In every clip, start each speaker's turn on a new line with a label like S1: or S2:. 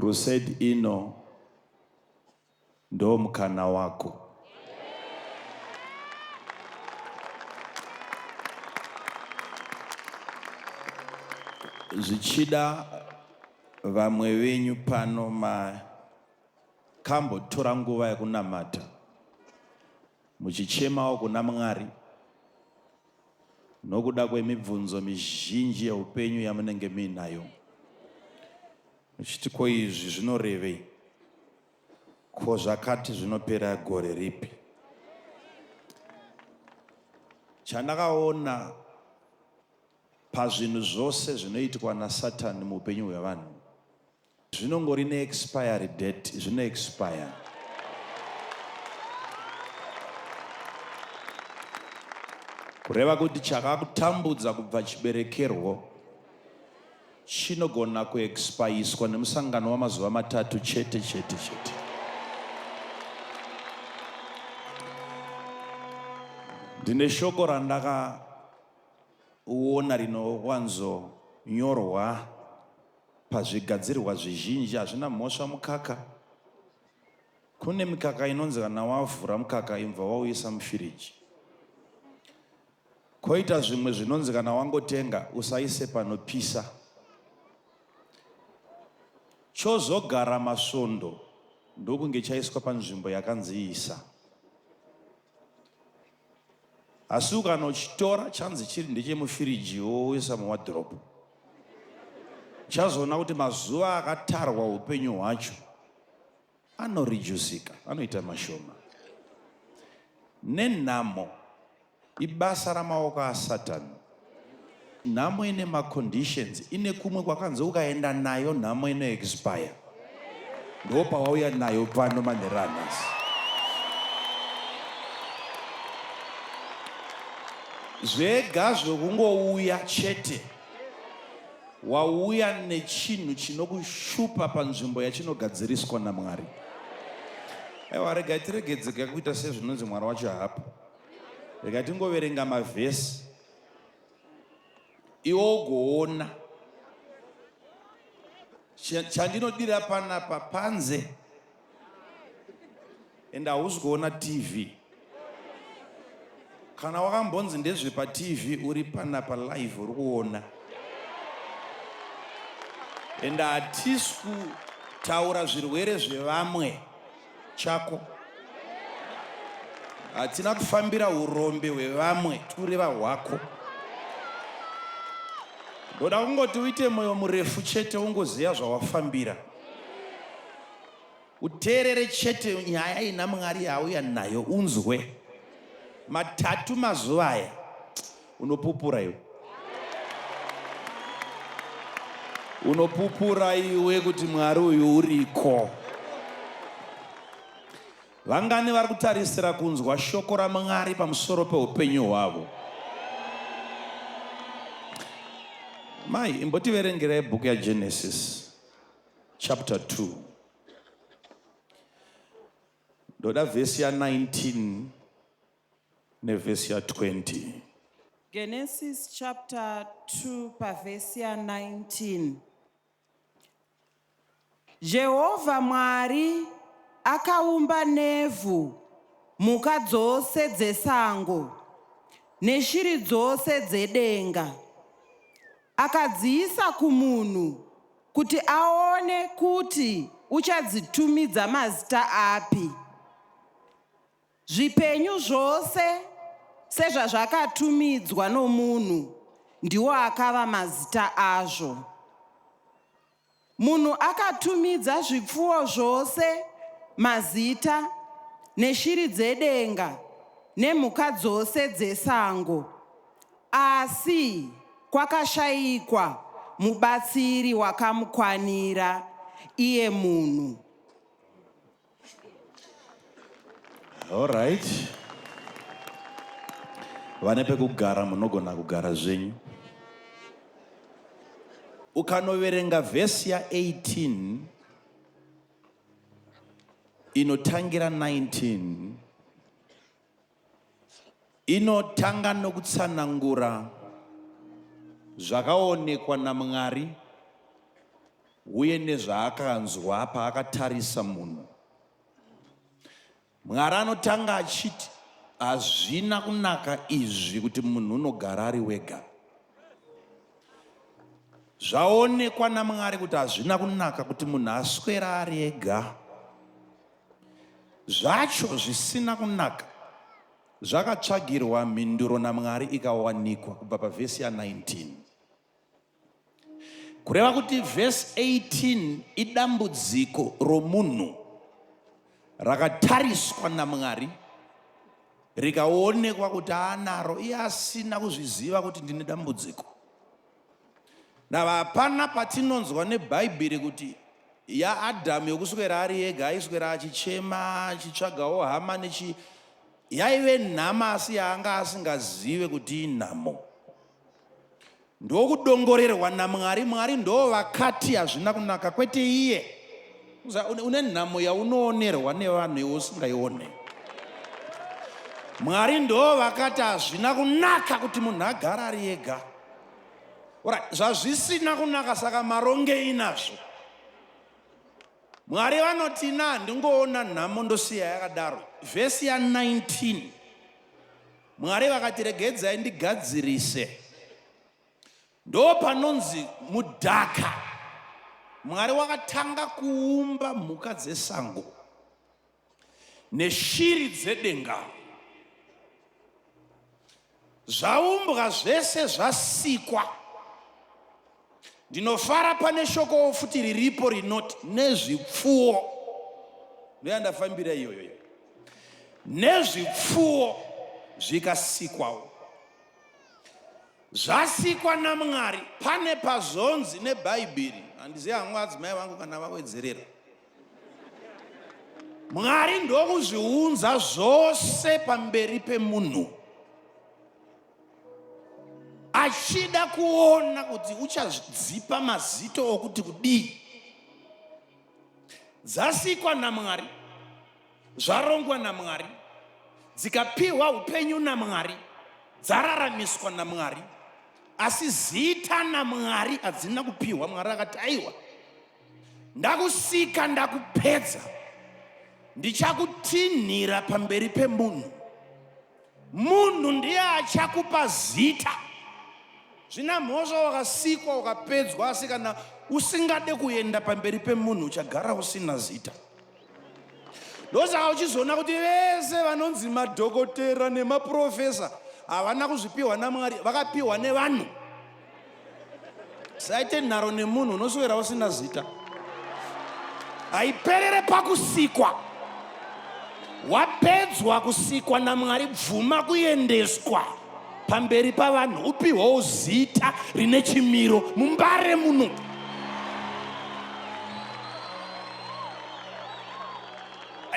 S1: Crusade ino ndo mkana wako. Zvichida vamwe venyu pano makambotora nguva yekunamata muchichemawo kuna Mwari nokuda kwemibvunzo mizhinji yeupenyu yamunenge muinayo. Muchiti ko izvi zvinorevei? Ko zvakati zvinopera gore ripi? Chandakaona pazvinhu zvose zvinoitwa naSatani muupenyu hwevanhu, zvinongori neexpiry date, zvino expire. Kureva kuti chakakutambudza kubva chiberekerwo chinogona kuexpayiswa nemusangano wamazuva 3 chete. Ndine shoko randakaona rinowanzonyorwa pazvigadzirwa zvizhinji. Hazvina mhosva mukaka. Kune mikaka inonzi kana wavhura mukaka imva wauisa mufiriji. Koita zvimwe zvinonzi kana wangotenga usaise panopisa. Chozogara masvondo ndokunge chaiswa panzvimbo yakanzi isa. Asi ukana uchitora chanzi chiri ndechemufiriji woisa muwadhiropu, chazoona kuti mazuva akatarwa upenyu hwacho anorijusika, anoita mashoma. Nenhamo ibasa ramaoko aSatani. Nhamo ine maconditions, ine kumwe kwakanzi ukaenda nayo nhamo ino expire. Ndo pawauya nayo pano manheranas. Zvega zvokungouya chete, wauya nechinhu chinokushupa panzvimbo yachinogadziriswa naMwari. Aiwa, regai tiregedzeke kuita sezvinonzi Mwari wacho hapo. Regai tingoverenga mavhesi iwo ugoona. Chandinodira panapa panze, enda hausi kuona TV. Kana wakambonzi ndezve pa TV uri panapa live uri kuona. Enda hatisi kutaura zvirwere zvevamwe chako. Hatina kufambira urombe hwevamwe, tureva hwako. Ndoda kungoti uite moyo murefu chete ungoziya zvawafambira. Uteerere chete nyaya ina Mwari yauya nayo unzwe. 3 mazuva aya unopupura iwe. Unopupura iwe kuti Mwari uyu uriko. Vangani vari kutarisira kunzwa shoko raMwari pamusoro peupenyu hwavo? Mai, imbotiverengerai bhuku yaGenesis chapter 2. Ndoda vhesi ya19 nevhesi ya20.
S2: Genesis chapter 2 pavhesi ya19. Jehovha Mwari akaumba nevhu, mhuka dzose dzesango neshiri dzose dzedenga. Akadziisa kumunhu kuti aone kuti uchadzitumidza mazita api. Zvipenyu zvose sezvazvakatumidzwa nomunhu, ndiwo akava mazita azvo. Munhu akatumidza zvipfuwo zvose mazita, neshiri dzedenga nemhuka dzose dzesango. Asi kwakashayikwa mubatsiri wakamukwanira, iye munhu.
S1: All right. Vane pekugara munogona kugara zvenyu. Ukanoverenga vhesi ya18 inotangira 19, inotanga nokutsanangura zvakaonekwa naMwari uye nezvaakanzwa paakatarisa munhu. Mwari anotanga achiti hazvina kunaka izvi kuti munhu unogara ari wega. Zvaonekwa naMwari kuti hazvina kunaka kuti munhu aswera ari ega. Zvacho zvisina kunaka zvakatsvagirwa mhinduro naMwari ikawanikwa kubva pavhesi ya19. Kureva kuti vhesi 18 idambudziko romunhu rakatariswa naMwari rikaonekwa kuti anaro iye asina kuzviziva kuti ndine dambudziko. Hapana patinonzwa nebhaibheri kuti yaAdhamu yokuswera ari ega aiswera achichema achitsvagawo hama yaive nhama asi yaanga asingazive kuti inhamo. Ndokudongorerwa naMwari. Mwari ndo vakati hazvina kunaka, kwete iye. Une nhamo yaunoonerwa nevanhu iwe usingaione. Mwari ndo vakati hazvina kunaka kuti munhu agara ari ega. Zvazvisina kunaka saka maronge inazvo. Mwari vanoti ndingoona nhamo ndosiya yakadaro. Vhesi ya19 Mwari vakati regedzai ndigadzirise. Ndo panonzi mudhaka Mwari wakatanga kuumba mhuka dzesango neshiri dzedenga. Zvaumbwa zvese zvasikwa. Ndinofara pane shoko futi riripo rinoti nezvipfuwo. Ndandafambira iyoyo. Nezvipfuwo zvikasikwawo. Zvasikwa naMwari. Pane pazonzi nebhaibheri. Handiziva hangu adzimai vangu kana vawedzerera. Mwari ndokuzviunza zvose pamberi pemunhu. Achida kuona kuti uchadzipa mazito okuti kudii. Dzasikwa naMwari, zvarongwa naMwari, dzikapiwa upenyu naMwari, dzararamiswa naMwari, asi zita naMwari hadzina kupiwa. Mwari akati aiwa, ndakusika ndakupedza, ndichakutinhira pamberi pemunhu. Munhu ndiye achakupa zita. Zvina mhosva wakasikwa ukapedzwa, asi kana usingade kuenda pamberi pemunhu uchagara usina zita. Ndosaka uchizoona kuti vese vanonzi madhokotera nemaprofesa havana kuzvipiwa naMwari, vakapiwa nevanhu. Saite nharo nemunhu unoswera usina zita. Haiperere pakusikwa. Wapedzwa kusikwa naMwari, bvuma kuendeswa pamberi pavanhu, upiwawo zita rine chimiro mumbare muno.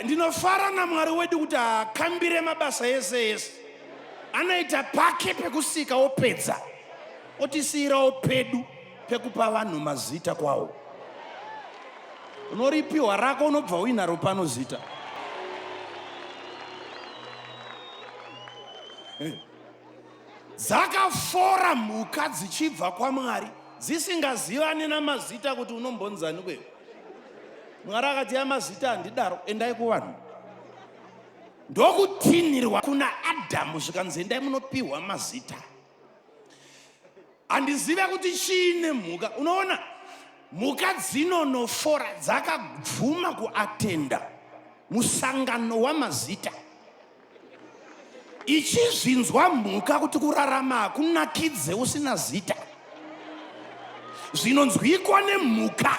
S1: Ndinofara naMwari wedu kuti akambire mabasa ese ese. Anoita pake pekusika opedza, otisiyirawo pedu pekupa vanhu mazita kwawo. Unoripiwa rako unobva uinaro pano zita. Dzakafora mhuka dzichibva kwaMwari dzisingazivane namazita kuti unombonzani kwewe. Mwari akati amazita handidaro, endai kuvanhu. Ndokutinhirwa kuna Adhamu zvikanzi endai munopiwa mazita. Handizive kuti chiine mhuka. Unoona, mhuka dzinonofora dzakabvuma kuatenda musangano wamazita. Ichizvinzwa mhuka kuti kurarama hakunakidze usina zita. Zvinonzwikwa nemhuka.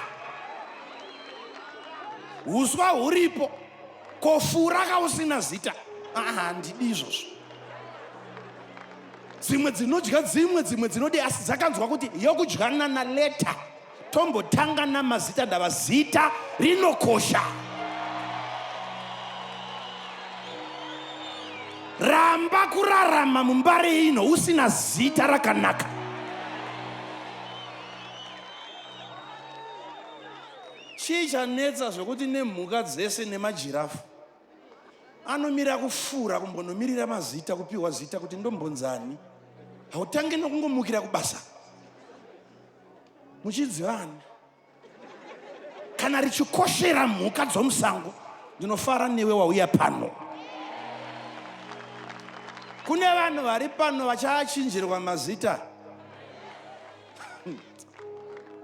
S1: Uswa huripo, kofura usina zita. Handidi izvozvo. Dzimwe dzinodya dzimwe dzinodi, asi dzakanzwa kuti yokudyana naleta tombotanga namazita ndava zita rinokosha. Ramba kurarama mumbare ino usina zita rakanaka. Chii chanetsa zvokuti nemhuka dzese nemajirafu anomira kufura kumbonomirira mazita, kupiwa zita kuti ndombonzani. Hautange nokungomukira kubasa muchidzivana. kana richikoshera mhuka dzomusango, ndinofara newe wauya pano. Kune vanhu vari pano vachaachinjirwa mazita.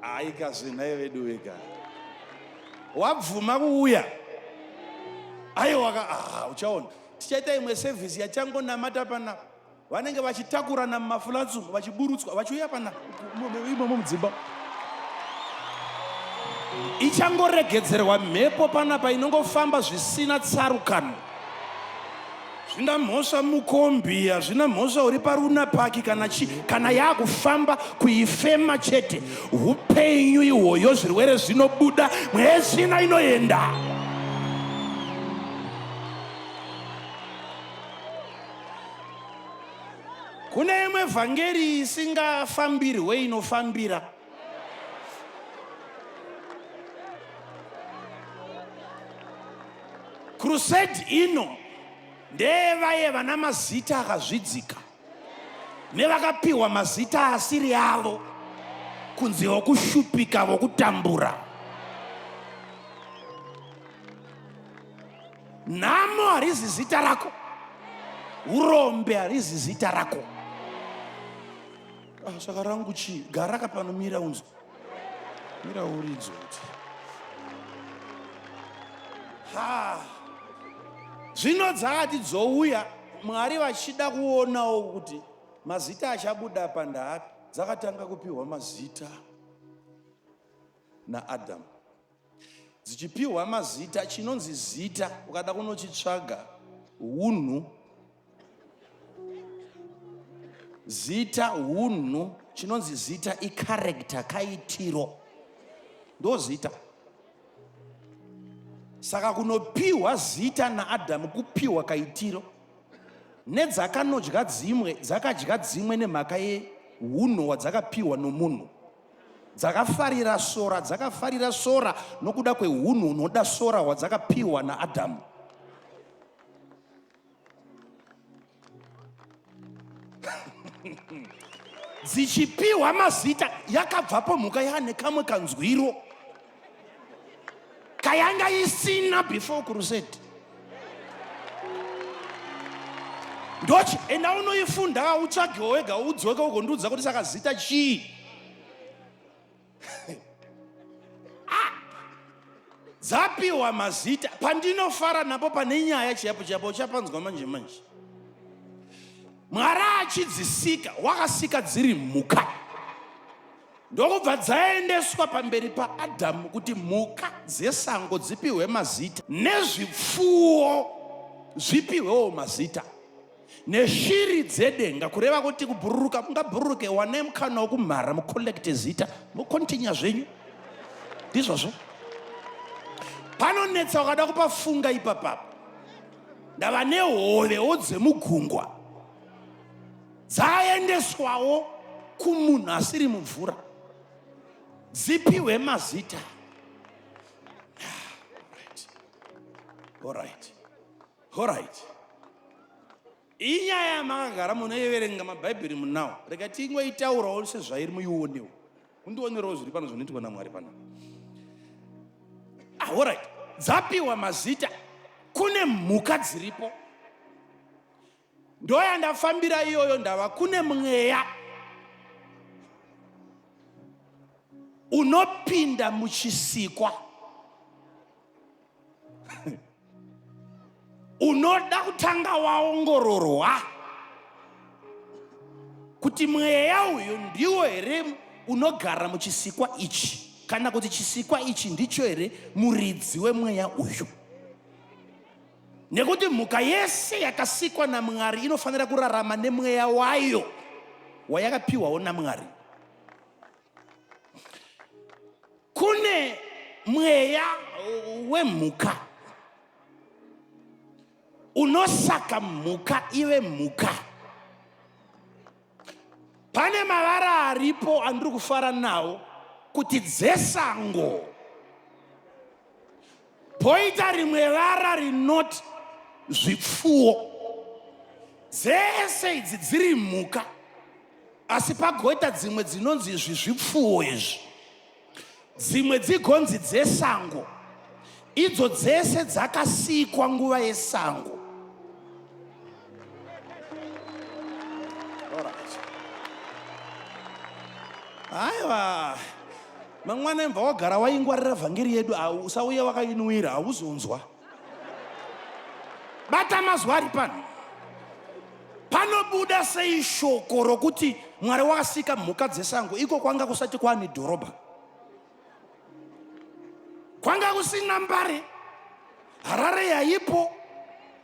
S1: Aikazvinai vedu vega wabvuma kuuya, aiwa uchaona. Tichaita imwe sevhisi yachangonamata panapa, vanenge vachitakurana mumafulatsum vachiburutswa vachiuya panapa imomo mudzimba. Ichangoregedzerwa mhepo panapa inongofamba zvisina tsarukano. Zvina mhosva mukombi, hazvina mhosva uri paruna paki kana yaakufamba kuifema chete. Upenyu ihwoyo, zvirwere zvinobuda, mwezvina inoenda. Kune imwe vhangeri isingafambirwe inofambira. Crusade ino ndevaye vana mazita akazvidzika nevakapiwa mazita asiri avo, kunzi vokushupika, vokutambura. Nhamo harizi zita rako, urombe harizi zita rako. Saka rangu chii? Gara kapano, mira unzwe, mira uridzwe. Zvino dzakati dzouya, Mwari vachida kuonawo kuti mazita achabuda pandapi. Dzakatanga kupiwa mazita naAdhamu. Dzichipiwa mazita, chinonzi zita ukada kunochitsvaga, hunhu. Zita hunhu, chinonzi zita ikarekta, kaitiro, ndo zita. Saka kunopiwa zita naAdhamu kupiwa kaitiro. Nedzakanodya dzimwe, dzakadya dzimwe nemhaka yehunhu hwadzakapiwa nomunhu. Dzakafarira sora, dzakafarira sora nokuda kwehunhu hunoda sora hwadzakapiwa naAdhamu. Dzichipiwa mazita, yakabvapo mhuka yaane kamwe kanzwiro kayanga isina before Crusade. Ndochi enda unoifunda utsvagewo wega udzoke ugondiudza kuti saka zita chii. Dzapiwa mazita. Pandinofara napo pane nyaya chiyapo chapanzwa manje manje. Mwari achidzisika, wakasika dziri mhuka. Ndokubva dzaendeswa pamberi paAdhamu kuti mhuka dzesango dzipiwe mazita, nezvipfuwo zvipiwewo mazita, neshiri dzedenga, kureva kuti kubhururuka mungabhururuke, wane mukana wokumhara mukolekte zita, mukontinya zvenyu. Ndizvozvo. Panonetsa ukada kupafunga ipapapa. Ndava nehovewo dzemugungwa dzaendeswawo kumunhu asiri mumvura, dzipiwe mazita. All right. Inyaya yamakagara munoyeverenga mabhaibheri munawo, rega tingoitaurawo sezvairi muionewo. Undionerawo zviri pano zvinoitwa naMwari pano. All right. Dzapiwa mazita, kune mhuka dziripo. Ndoyandafambira iyoyo ndava kune mweya unopinda muchisikwa. Unoda kutanga waongororwa kuti mweya uyu ndiwo here unogara muchisikwa ichi, kana kuti chisikwa ichi ndicho here muridzi wemweya uyu. Nekuti mhuka yese yakasikwa naMwari inofanira kurarama nemweya wayo wayakapiwawo naMwari. Kune mweya wemhuka unosaka mhuka ive mhuka. Pane mavara aripo andiri kufara nawo kuti dzesango. Poita rimwe vara rinoti zvipfuwo. Dzese idzi dziri mhuka, asi pagoita dzimwe dzinonzi izvi zvipfuwo izvi. dzimwe dzigonzi dzesango idzo dzese dzakasikwa nguva yesango. Aiwa, mangwana emva wagara waingwarira vhangeri yedu usauya wakainwira hauzonzwa. Bata mazuva ari pano panobuda sei shoko rokuti Mwari wakasika mhuka dzesango iko kwanga kusati kwaane dhorobha. Kwanga kusina Mbare, Harare yaipo,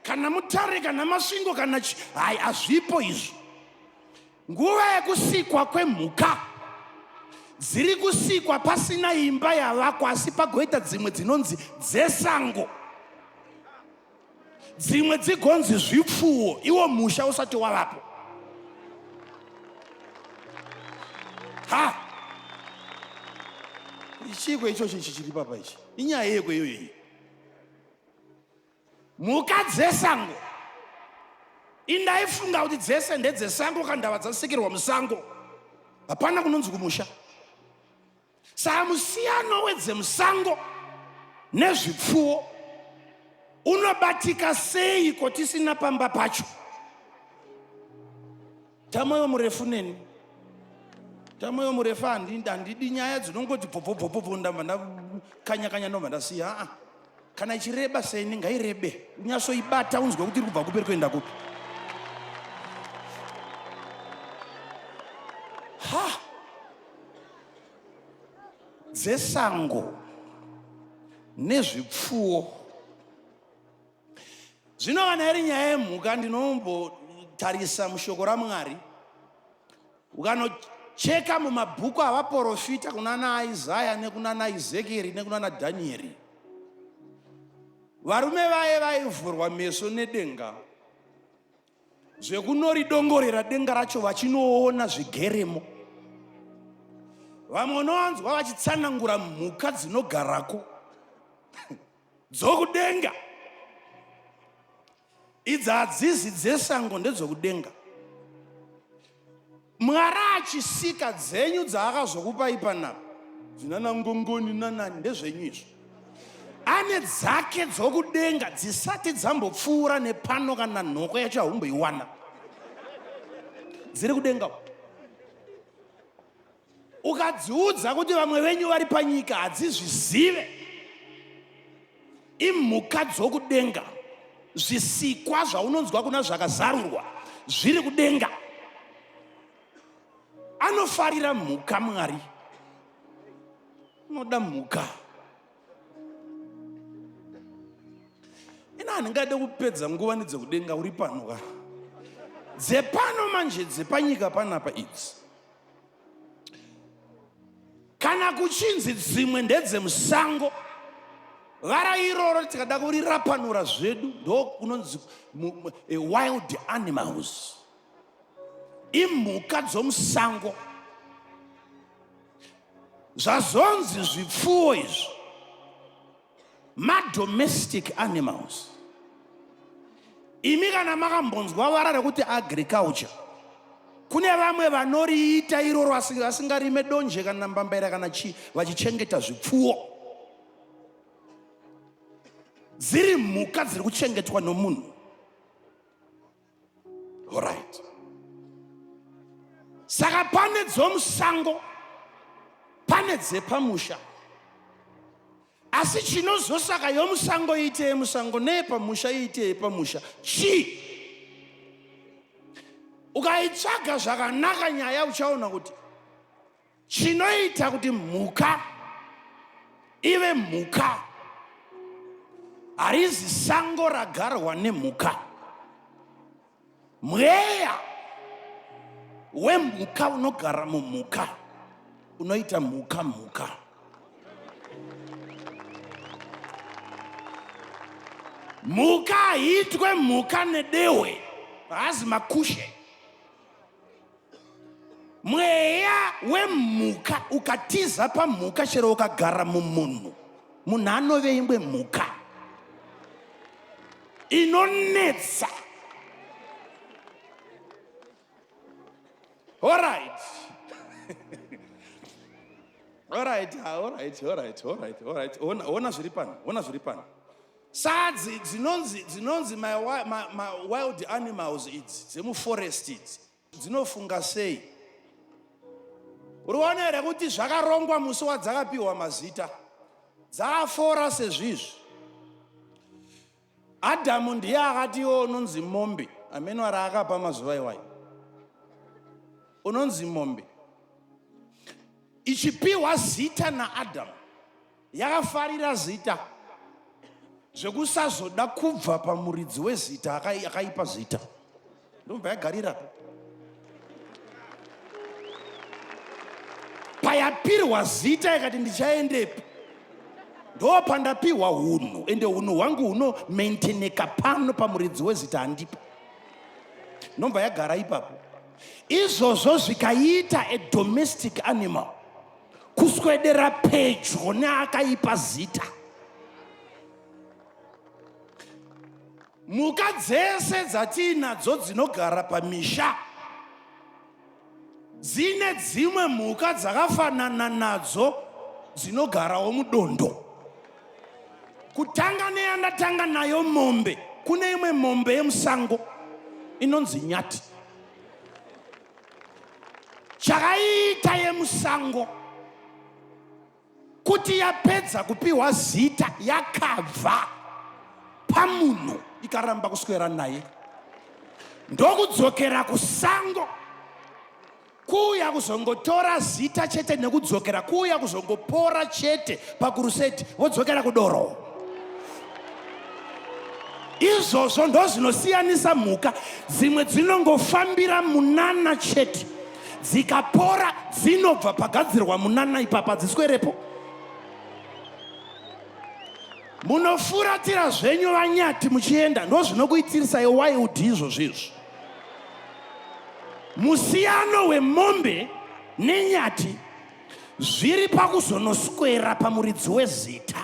S1: kana Mutare, kana Masvingo, kana hai hazvipo izvo. Nguva yekusikwa kwemhuka dziri kusikwa pasina imba yavakwa, asi pagoita dzimwe dzinonzi dzesango, dzimwe dzigonzi zvipfuwo, iwo musha usati wavapo. Ha, ichiko ichocho chiri papa ichi inyaya yeko iyoyi. Mhuka dzesango indaifunga kuti dzese ndedzesango kana ndava dzasikirwa musango, hapana kunonzi kumusha. Saka musiyano wedzemusango nezvipfuwo unobatika sei ko tisina pamba pacho? Tamoyo murefu neni, tamoyo murefu handidi nyaya dzinongoti bhobhobhobhobho ndamba ndakanya-kanya ndobva ndasiya. Kana ichireba sei ngairebe, unyasoibata unzwe kuti iri kubva kuperi kuenda kupi. Ha, dzesango nezvipfuwo. Zvino kana iri nyaya yemhuka, ndinombotarisa mushoko raMwari, ukanocheka mumabhuku avaprofita kunana Isaya nekunana Ezekieri nekunana Dhanieri, varume vaye vaivhurwa meso nedenga zvekunoridongorera denga racho vachinoona zvigeremo. Vamwe unowanzwa vachitsanangura mhuka dzinogarako dzokudenga. Idzi hadzizi dzesango, ndedzokudenga. Mwari achisika dzenyu dzaakazokupai panapa, dzinana ngongoni nanani, ndezvenyu izvo. Ane dzake dzokudenga dzisati dzambopfuura nepano kana nhoko yacho haumboiwana, dziri kudenga. Ukadziudza kuti vamwe venyu vari panyika hadzizvizive, imhuka dzokudenga, zvisikwa zvaunonzwa kuna zvakazarurwa zviri kudenga. Anofarira mhuka Mwari, unoda mhuka. Ina handingade kupedza nguva nedzekudenga uri pano ka. Dzepano manje dzepanyika panapa idzi, kana kuchinzi dzimwe ndedzemusango, vara iroro tikada kurirapanura zvedu ndo kunonzi wild animals, imhuka dzomusango. Zvazonzi zvipfuwo izvo madomestic animals. Imi kana makambonzwa vara rekuti agriculture, kune vamwe vanoriita iroro vasingarime donje kana mbambaira kana chii, vachichengeta zvipfuwo. Dziri mhuka dziri kuchengetwa nomunhu. Alright. Saka pane dzomusango, pane dzepamusha. Asi chinozosaka yomusango iite yemusango neyepamusha iite yepamusha chi? Ukaitsvaga zvakanaka nyaya uchaona kuti chinoita kuti mhuka ive mhuka harizi sango ragarwa nemhuka. Mweya wemhuka unogara mumhuka unoita mhuka. Mhuka haitwe mhuka nedehwe, haazi makushe. Mweya wemhuka ukatiza pamhuka chero ukagara mumunhu, munhu anove ingwe mhuka inonetsa. Alright. All right. Ona zviri pano. Sadzi dzinonzi my wild animals idzi dzemuforest idzi dzinofunga sei? Uriona here kuti zvakarongwa musi wadzakapiwa mazita dzafora sezvizvi. Adhamu ndiye akatiwo unonzi mombe, amene akapa mazuva iwayo unonzi mombe. Ichipiwa zita naAdhamu yakafarira zita zvekusazoda kubva pamuridzi wezita akaipa zita. Ndomba yagarirapo. Payapirwa zita ikati ndichaendepi, ndo pandapiwa hunhu, ende hunhu hwangu huno maintaineka pano pamuridzi wezita handipo. Ndomba yagara ipapo. Izvozvo zvikaita a domestic animal, kuswedera pedyo neakaipa zita. Muka dzese dzatinadzo dzinogara pamisha dzine dzimwe muka dzakafanana nadzo dzinogarawo mudondo. Kutanga neyandatanga nayo mombe, kune imwe mombe yemusango inonzi nyati. Chakaita yemusango kuti yapedza kupiwa zita yakabva pamunhu ikaramba kuswera naye, ndokudzokera kusango kuya kuzongotora zita chete nekudzokera kuya kuzongopora chete paCrusade vodzokera kudoro. Izvozvo ndo zvinosiyanisa mhuka. Dzimwe dzinongofambira munana chete, dzikapora dzinobva pagadzirwa munana ipapa dziswerepo. Munofuratira zvenyu vanyati muchienda, ndo zvinokuitirisa wild izvozvizvi. Musiyano wemombe nenyati zviri pakuzonoswera pamuridzi wezita.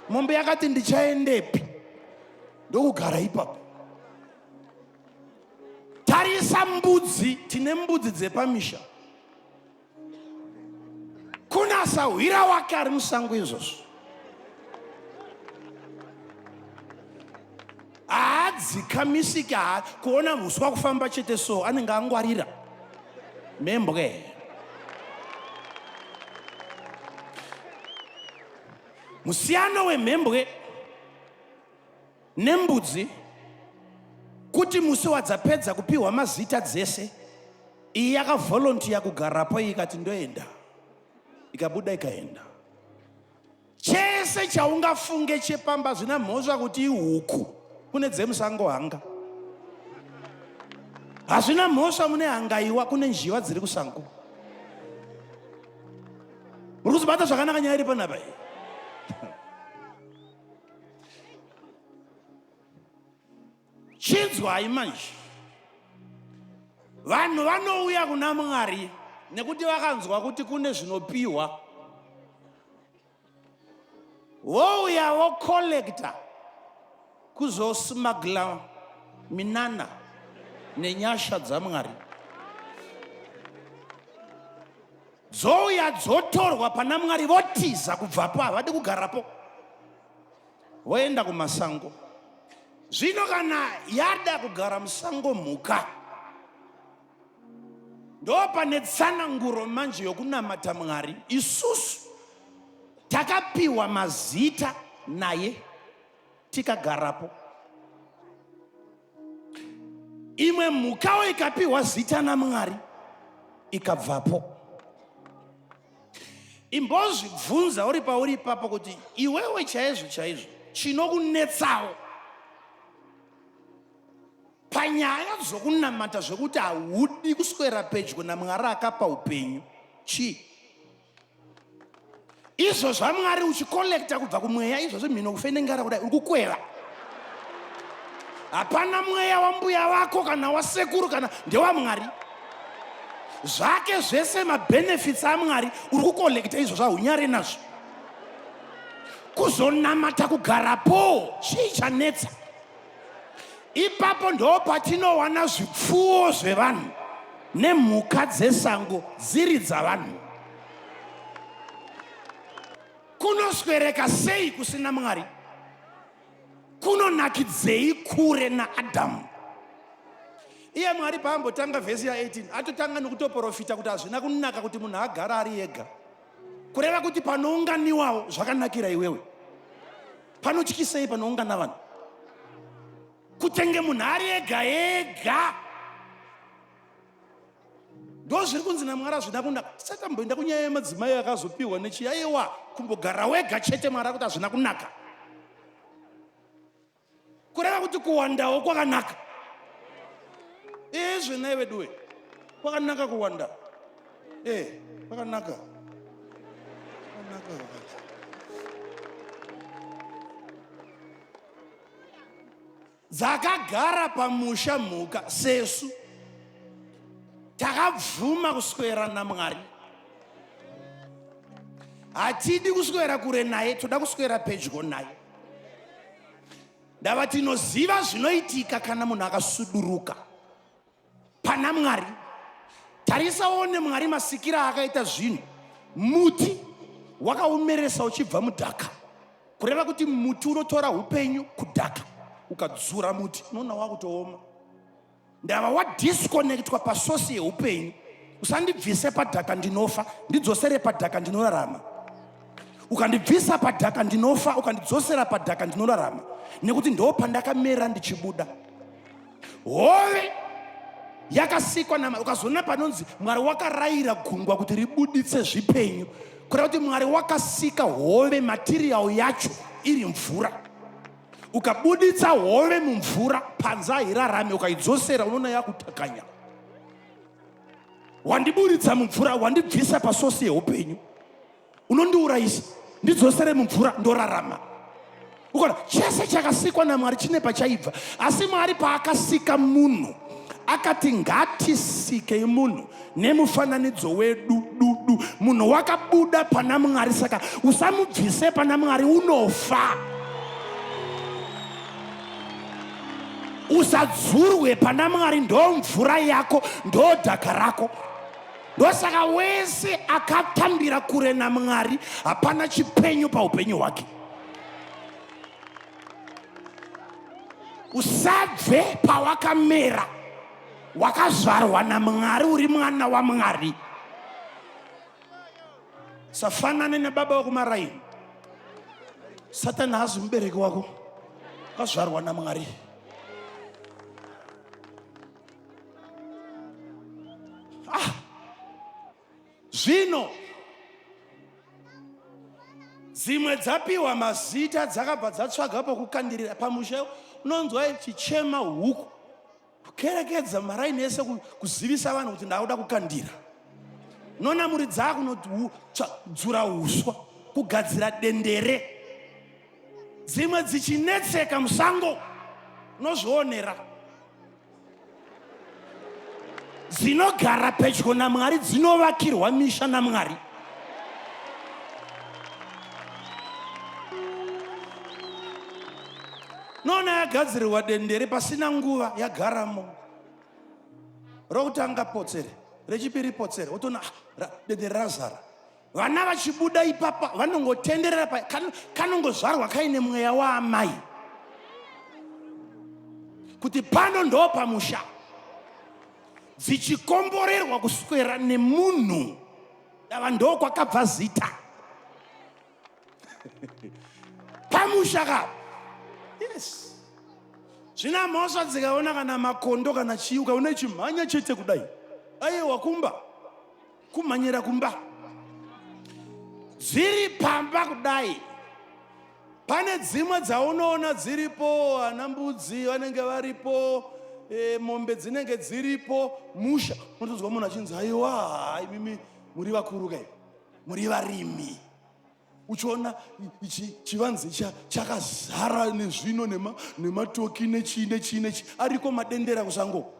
S1: Mombe yakati ndichaendepi, ndokugara ipapo. Tarisa mbudzi, tine mbudzi dzepamisha. Kuna sawira wake ari musango izvozvo. Adzikamisika kuona huswa kufamba chete so anenge angwarira membwe. Musiyano wemhembwe nembudzi kuti musi wadzapedza kupiwa mazita dzese, iyi yakavolontiya kugarapo ikati ndoenda, ikabuda ikaenda. Chese chaungafunge chepamba zvina mhosva kuti ihuku kune dzemusango hanga, hazvina mhosva mune hangaiwa kune njiva dziri kusango. Muri kuzibata zvakanaka nyaya iri panapa. Chinzwai manje, vanhu vanouya kuna Mwari nekuti vakanzwa kuti kune zvinopiwa, vouya vokolekta kuzosmagla minana nenyasha dzaMwari. Dzouya dzotorwa pana Mwari votiza kubvapo, havadi kugarapo, voenda kumasango. Zvino kana yada kugara musango mhuka, ndo pane tsananguro manje yokunamata Mwari. Isusu takapiwa mazita naye tikagarapo. Imwe mhukawo ikapiwa zita naMwari ikabvapo. Imbozvibvunza uri pauri ipapo kuti iwewe chaizvo chaizvo chinokunetsawo panyaya dzokunamata zvokuti haudi kuswera pedyo naMwari akapa upenyu chi? Izvo zvaMwari uchikolekta kubva kumweya, izvozvo mhino kufenengara kudai uri kukweva. Hapana mweya wambuya wako kana wasekuru kana ndewaMwari. Zvake zvese mabenefits aMwari uri kukolekta izvo zvahunyare nazvo. Kuzonamata kugarapo chii chanetsa? Ipapo ndo patinowana zvipfuwo zvevanhu nemhuka dzesango dziri dzavanhu. kunoswereka sei kusina Mwari? Kunonakidzei kure naAdhamu? Iye Mwari paambotanga vhesi ya 18 atotanga nekutoprofita kuti hazvina kunaka kuti munhu agara ari ega. Kureva kuti panounganiwawo zvakanakira iwewe. Panotyisei panoungana vanhu? Kutenge munhu ari ega ega. Ndozviri kunzi naMwari hazvina kunaka. Saka mboenda kunyaya yemadzimai akazopiwa nechiyaiwa kumbogara wega chete Mwari akuti hazvina kunaka. Kureva kuti kuwandawo kwakanaka. Zvina iwe duwe. Kwakanaka kuwanda. Kwakanaka. Dzakagara pamusha mhuka sesu. Takabvuma kuswera naMwari. Hatidi kuswera kure naye, toda kuswera pedyo naye. Ndava tinoziva zvinoitika kana munhu akasuduruka pana Mwari. Tarisaone Mwari masikira akaita zvinhu. Muti wakaumeresa uchibva mudhaka. Kureva kuti muti unotora upenyu kudhaka. Ukadzura muti, unoona wakutooma. Ndava wadisconnectwa pasosi yeupenyu. Usandibvise padhaka ndinofa, ndidzosere padhaka ndinorarama. Ukandibvisa padhaka ndinofa, ukandidzosera padhaka ndinorarama. Nekuti ndo pandakamera ndichibuda. Hove yakasikwa naMwari. Ukazoona panonzi Mwari wakarayira gungwa kuti ribuditse zvipenyu. Kureva kuti Mwari wakasika hove material yacho iri mvura. Ukabuditsa hove mumvura, panza hairarame, ukaidzosera unoona yakutakanya. Wandibuditsa mumvura, wandibvisa pasosi yeupenyu. Unondiurayisa, ndidzosere mumvura ndorarama. Ukaona chese chakasikwa naMwari chine pachaibva. Asi Mwari paakasika munhu, akati ngatisikei munhu nemufananidzo wedu. Munhu wakabuda pana Mwari, saka usamubvise pana Mwari, unofa. Usadzurwe pana Mwari, ndo mvura yako, ndo dhaka rako. Ndosaka wese akatambira kure naMwari hapana chipenyu paupenyu hwake. Usabve pawakamera, wakazvarwa naMwari, uri mwana waMwari. Safanane nababa wakumaraini. Satani hazi mubereki wako, wakazvarwa naMwari. Zvino dzimwe dzapiwa mazita dzakabva dzatsvaga pokukandirira pamusha. Unonzwa chichema huku kukerekedza maraini ese kuzivisa vanhu kuti ndauda kukandira. Nona muri dzakunodzura uswa kugadzira dendere. Dzimwe dzichinetseka musango unozvionera. Dzinogara pedyo naMwari, dzinovakirwa misha naMwari. Nona yagadzirirwa dendere pasina nguva yagaramo. Rokutanga potsere, rechipiri potsere, otona dendere razara. Vana vachibuda ipapa vanongotenderera kanongozvarwa kaine mweya waamai. Kuti pano ndo pamusha. Dzichikomborerwa kuswera nemunhu. Dava ndo kwakabva zita. Pamusha ka. Yes. Zvina mhosva dzikaona kana makondo kana chiuka une chimhanya chete kudai. Aiwa kumba. Kumhanyira kumba. Dziri pamba kudai. Pane dzimwe dzaunoona dziripo, ana mbudzi vanenge varipo, mombe dzinenge dziripo, musha. Unotozwa munhu achinzi aiwa, mimi muri vakuru kai. Muri varimi. Uchiona chivanze chakazara nezvino nematoki nechine ariko madendera kusango.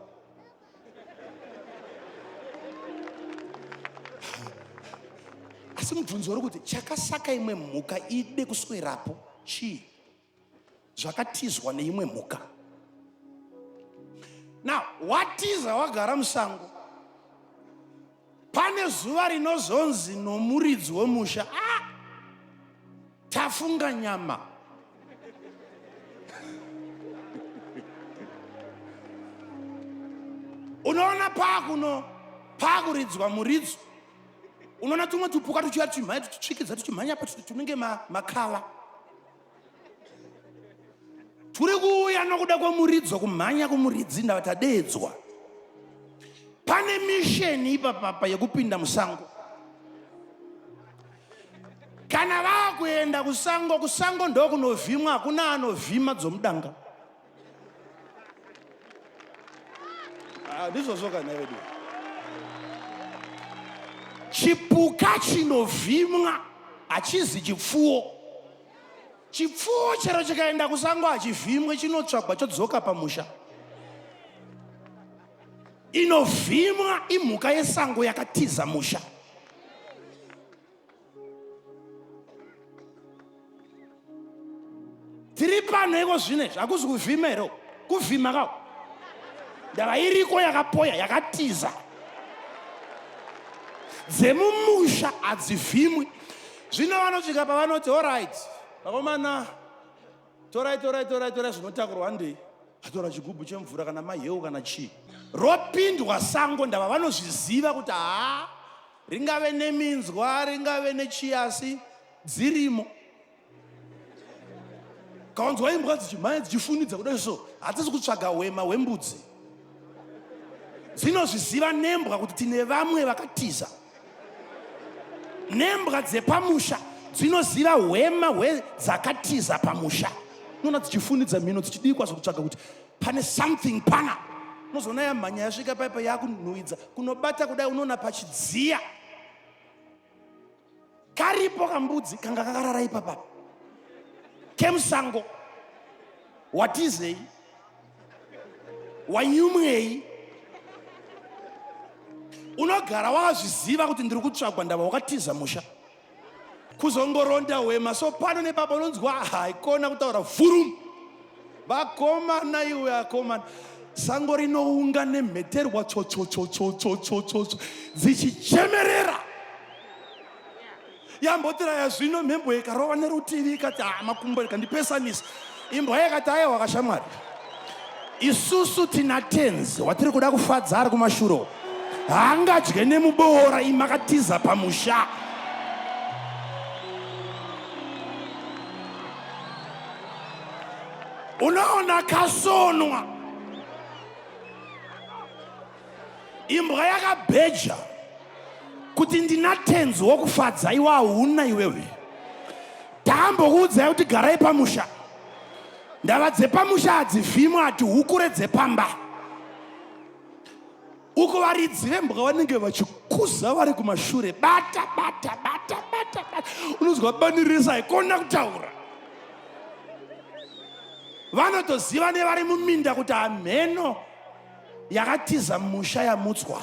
S1: Asi mubvunzo kuti chakasaka imwe mhuka ide kuswerapo chii? Zvakatizwa neimwe mhuka. Now, watiza wagara musango. Pane zuva rinozonzi nomuridzi wemusha. tafunga nyama. Unaona pakuridzwa muridzo. Unaona tumwe tupuka tuchiya tuchimhanya tuchitsvikidza tuchimhanya pa tunenge makala. Turi kuuya nokuda kwemuridzo, kumhanya kumuridzi ndavatadedzwa. Pane misheni ipapa yekupinda musango. Kana vakuenda kusango ndo kunovhimwa, hakuna anovhima dzomudanga. Ndizvozvo kana vedu. Chipuka chinovhimwa hachizi chipfuwo. Chipfuwo chero chikaenda kusango hachivhimwe, chinotsvagwa chodzoka pamusha. Inovhimwa imhuka yesango yakatiza musha. Tiri pano iko zvinezvi, hakuzi kuvhima ero, kuvhima kao. Ndava iriko yakapoya, yakatiza. Dzemumusha hadzivhimwi. Zvino vanosvika pavanoti, alright, vakomana, torai zvinotakurwa ndei. Atora chigubhu chemvura kana maheu kana chii. Ropindwa sango, ndava vanozviziva kuti ringave neminzwa, ringave nechiyasi, dzirimo. Kaunzwa imbwa dzichimhanya dzichifunidza kudai so, hadzisi kutsvaga wema wembudzi. Dzinozviziva nembwa kuti tine vamwe vakatiza. Nembwa dzepamusha dzinoziva wema hwedzakatiza pamusha. Unoona dzichifunidza mhino dzichidikwa zvokutsvaga kuti pane something pana. Unozoona yamhanya yasvika paipa yakunhuhwidza. Kunobata kudai unoona pachidziya. Karipo kambudzi kanga kakarara ipapa. Kemusango. Watizei? Wanyumwei? Unogara wakazviziva kuti ndiri kutsvagwa ndava wakatiza musha. Kuzongoronda wema. So pano nepapa unonzwa haikona kutaura vhurum. Vakomana iwe akomana. Sango rinounga nemheterwa cho dzichichemerera. Yambotira yazvino mhembo ikarova nerutivi ikati makumbo ikandipesanisa. Imbwa yakati aiwa wakashamwari. Isusu tina tenzi watiri kuda kufadza ari kumashuro. Haangadye nemuboora imakatiza pamusha. Unaona kasonwa. Imbwa yakabheja kuti ndina tenzi wokufadza iwe hauna iwewe. Tambokuudzai kuti garai pamusha. Ndava dzepamusha hadzivhimwa, hati hukure dzepamba. Uko varidzi vembwa vanenge vachikuza vari kumashure. Bata. Unonzwa banirisa haikona kutaura. Vanotoziva nevari muminda kuti hamheno yakatiza musha yamutswa.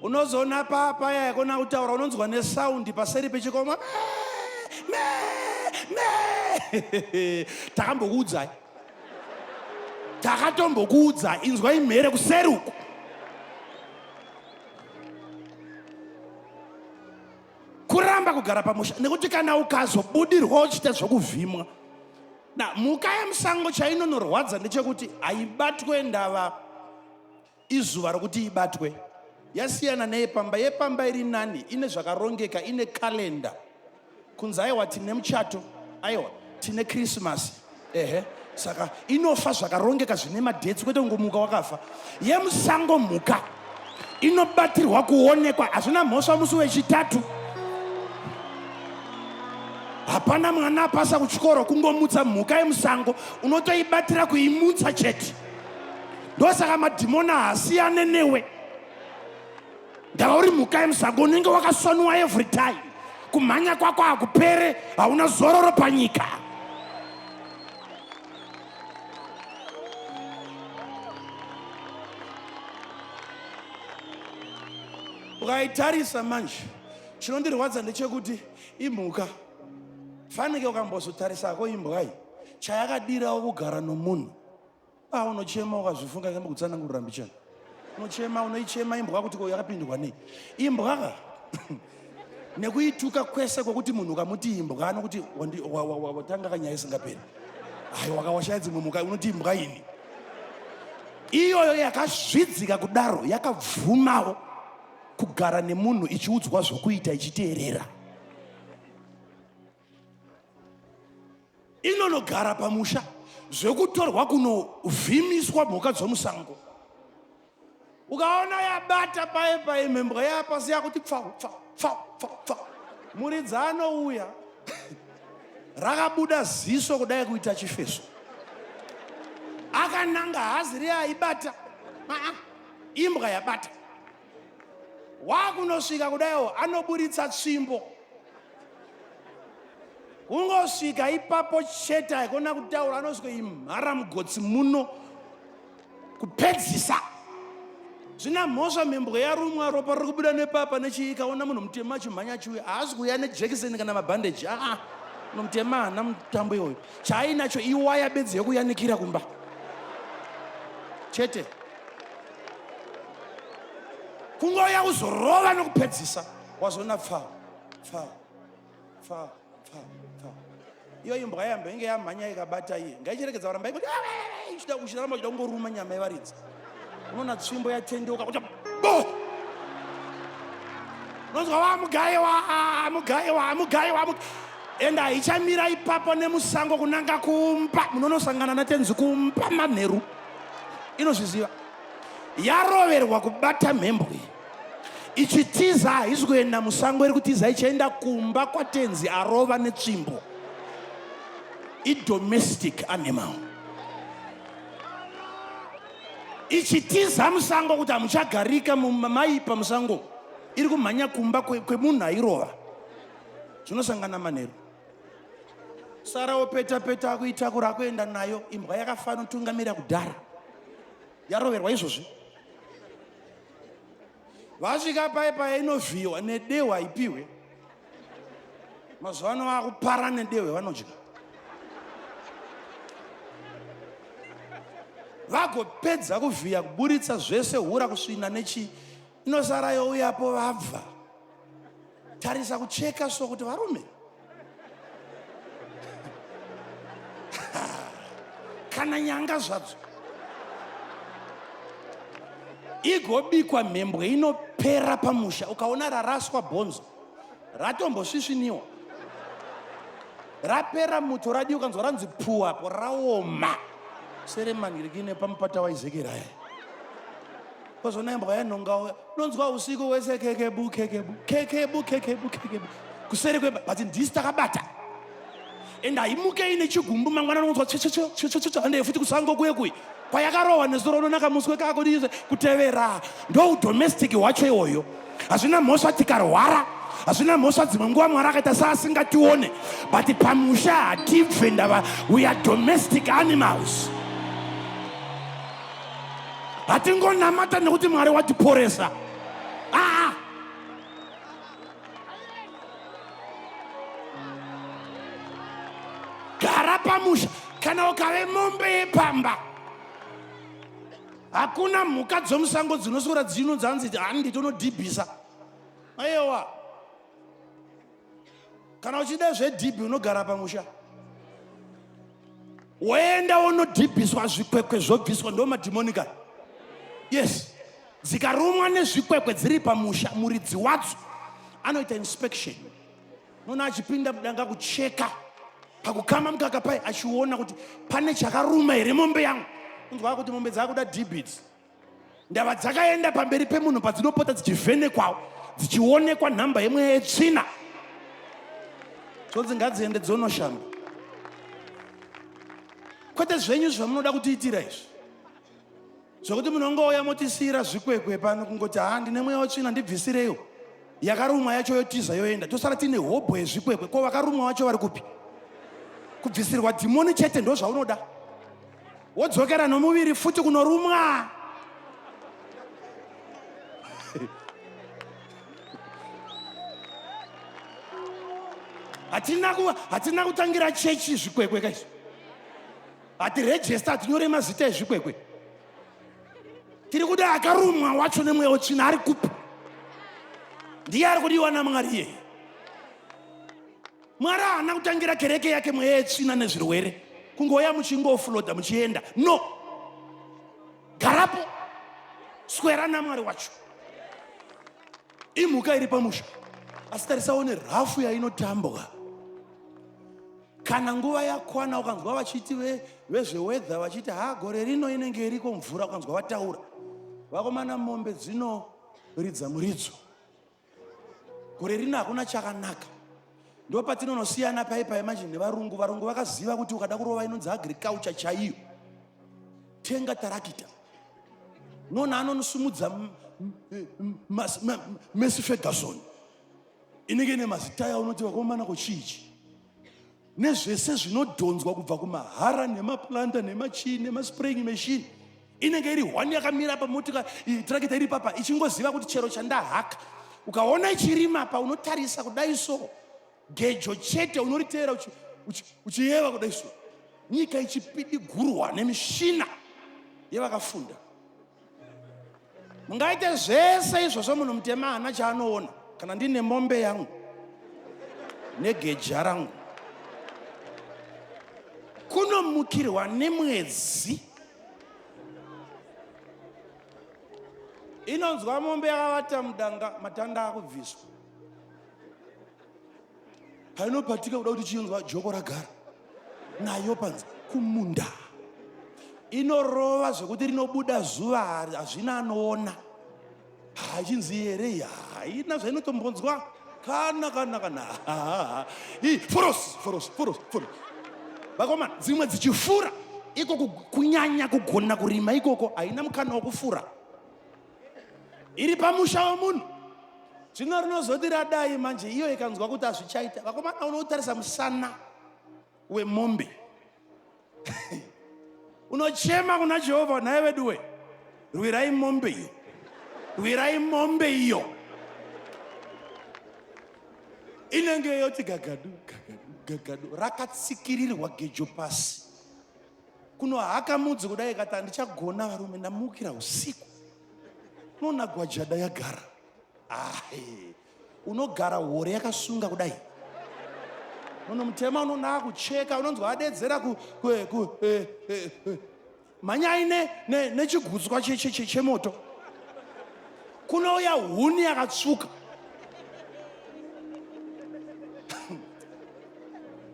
S1: Unozoona papa yaikona kutaura, unonzwa nesaundi paseri pechikoma. Takambokuudzai. Takatombokuudza, inzwa imhere kuseri uku. Kuramba kugara pamusha, nekuti kana ukazobudirwa uchita zvokuvhimwa. Mhuka yemusango chainonorwadza ndechekuti haibatwe ndava izuva rokuti ibatwe. Yasiyana neyepamba. Yepamba iri nani, ine zvakarongeka, ine kalenda. Kunzi aiwa tine muchato, aiwa tine Christmas. Saka inofa zvakarongeka zvine madhetsi, kwete kungomuka wakafa. Yemusango mhuka inobatirwa kuonekwa. Hazvina mhosva musi wechitatu. Hapana mwana apasa kuchikoro kungomutsa mhuka yemusango. Unotoibatira kuimutsa chete. Ndosaka madhimoni haasiyane newe. Ndava uri mhuka yemusango unenge wakasonwa every time. Kumhanya kwako hakupere, hauna zororo panyika. Ukaitarisa manje, chinondirwadza ndechekuti imhuka. Fanike ukambozotarisako imbwa iyi chayakadirawo kugara nomunhu. Unochema ukazvifunga ngembe kutsanangurira mbichana. Unoichema imbwa kuti yakapindwa nei. Imbwa nekuituka kwese kwokuti munhu ukamuti imbwa anokuti watanga kanyaya isingaperi. Hayi wakawashaya dzimwe mhuka unoti imbwa ini. Iyoyo yakazvidzika kudaro yakabvumawo kugara nemunhu ichiudzwa zvokuita ichiteerera. Inonogara pamusha zvekutorwa kunovhimiswa mhuka dzomusango. Ukaona yabata paye mhembwa yapasi yakuti pfau pfau pfau pfau pfau. Muridzi anouya rakabuda ziso kudai kuita chifeso. Akananga hazi aibata. Imbwa yabata. Wakunosvika kudaiwo anoburitsa tsvimbo. Kungosvika ipapo chete aikona kutaura anosvika imhara mugotsi muno kupedzisa. Zvina mhosva mhembwa yarumwa ropa riri kubuda nepapa nechikaona munhu mutema achimhanya achiuya haasi kuuya nejekiseni kana mabhandeji. Munhu mutema haana mutambo iwoyo. Chaainacho iwaya bedzi yekuyanikira kumba chete. Kungoya kuzorova nokupedzisa. Wazoona pfau pfau pfau pfau pfau. Iyo imbwa yamba inge yamhanya ikabata iye ngaichirekedza varamba ikuti uchiramba uchida kungoruma nyama yevaridzi. Unoona tsvimbo yatendoka kuti bo. Unonzwa mugayiwa. Enda haichamira ipapo nemusango kunanga kumba. Munonosangana natenzi kumba manheru. Inozviziva. Yaroverwa kubata mhembwe. Ichitiza haisi kuenda musango iri kutiza ichienda kumba kwatenzi arova netsvimbo. Domestic animal. Ichitiza musango kuti hamuchagarika maipa musango. Iri kumhanya kumba kwemunhu airova. Zvinosangana manheru. Sarawo peta kuitakura kuenda nayo. Imbwa yakafana kutungamira kudhara. Yaroverwa izvozvi. Vasvika paye inovhiyiwa nedehwe ipiwe. Mazuva ano vakupara nedehwe vanodya. Vagopedza kuvhiya kuburitsa zvese hura kusvina nechi. Inosara youyapo vabva. Tarisa kucheka so kuti varume. Kana nyanga zvadzo. Igobikwa mhembwe inopera pamusha. Ukaona raraswa bhonzo ratombosvisviniwa. Rapera muto radi ukanzwa ranzi puwapo raoma. Seremani rikine pamupata waizekeraye. Kozona imbwa yanonga unonzwa usiku wese kekebu. Kuseri kweba bati ndisi takabata. Enda imuke ine chigumbu mangwana unonzwa cho ande futi kusango kuye. Kwayakarowa nezoro unonaka muswe kako kutevera. Ndo domestic wacho iwoyo. Hazvina mhosva tikarwara. Hazvina mhosva dzimwe nguva Mwari akaita seasingatione. But pamusha hatibve ndava. We are domestic animals. Hatingonamata nekuti Mwari watiporesa. Gara pamusha. Kana ukave mombe yepamba. Hakuna mhuka dzomusango dzinoswera dzinonzi handi tonodhibhisa. Aiwa. Kana uchida zvedhibhi unogara pamusha. Woenda unodhibhiswa zvikwekwe zvobviswa ndo madhimonika. Yes. Dzikarumwa nezvikwekwe dziri pamusha muridzi wadzo anoita inspection. Nona achipinda mudanga kucheka. Pakukama mukaka pai achiona kuti pane chakaruma here mombe yangu. Unzwa kuti mombe dzakuda dhibhits. Ndava dzakaenda pamberi pemunhu padzinopota dzichivhenekwawo. Dzichionekwa nhamba yemwe yetsvina. Dzonzi ngadziende dzonoshamba. Kwete zvenyu zvamunoda kutiitira izvi. Zvokuti munongouya motisira zvikwekwe pano kungoti ndine mweya wetsvina ndibvisireyo. Yakarumwa yacho yotiza yoenda. Tosara tine hobho yezvikwekwe. Ko vakarumwa wacho vari kupi? Kubvisirwa dhimoni chete ndo zvaunoda. Wodzokera nomuviri futi kunorumwa. Hatina kutangira chechi zvikwekwe kaizvi. Hatiregister tinyore mazita ezvikwekwe. Tiri kuda akarumwa wacho nemweya wetsvina ari kupi? Ndiye ari kudiwa naMwari iye. Mwari haana kutangira kereke yake Mweya yetsvina nezvirwere kungoya muchingofloda muchienda. No, garapo, swera naMwari wacho. Imhuka iri pamusha, asi tarisawo nerafu yainotambwa. Kana nguva yakwana ukanzwa vachiti vezvewedha vachiti gore rino inenge iriko mvura, ukanzwa vataura vakomana mombe dzinoridza muridzo, gore rino hakuna chakanaka. Ndo patinonosiyana paipai manje nevarungu. Varungu vakaziva kuti ukada kurova inonzi agriculture chaiyo, tenga tarakita. Nona anonosumudza Messi Ferguson inenge nemazita yawo, unoti vakomana kochichi nezvese zvinodhonzwa kubva kumahara nemaplanta nemachii nemaspring machine inenge iri hwani yakamira pamotika tarakita iri papa ichingoziva kuti chero chandahaka. Ukaona ichirima pa unotarisa kudai so, gejo chete unoriteera uchiyeva kudai so, nyika ichipidigurwa nemishina yevakafunda. Mungaite zvese izvozvo munhu mutema haana chaanoona. Kana ndine mombe yangu negeja rangu, kunomukirwa nemwedzi. Inonzwa mombe yakavata mudanga, matanda akubviswa. Painopatika kuda kuti chinzwa joko ragara nayo panze kumunda. Inorova zvekuti rinobuda zuva hazvina anoona. Hachinzi here haina zvainotombonzwa kana foros. Vakomana, dzimwe dzichifura ikoko kunyanya kugona kurima ikoko haina mukana wokufura. Iri pamusha womunhu. Zvino rinozoti radai manje iyo ikanzwa kuti hazvichaita. Vakomana, unotarisa musana wemombe unochema kuna Jehovha, naye weduwe, rwirai mombe iyo, rwirai mombe iyo. Inenge yoti gagadu rakatsikirirwa gejo pasi. Kuno haka mudzi kudai ikati handichagona varume, ndamukira usiku. Nona gwajada yagara. Unogara hore yakasunga kudai. Uno mutema unonaa kucheka, unonzwa adedzera manyai nechigutswa chemoto. Kunouya huni yakatsuka.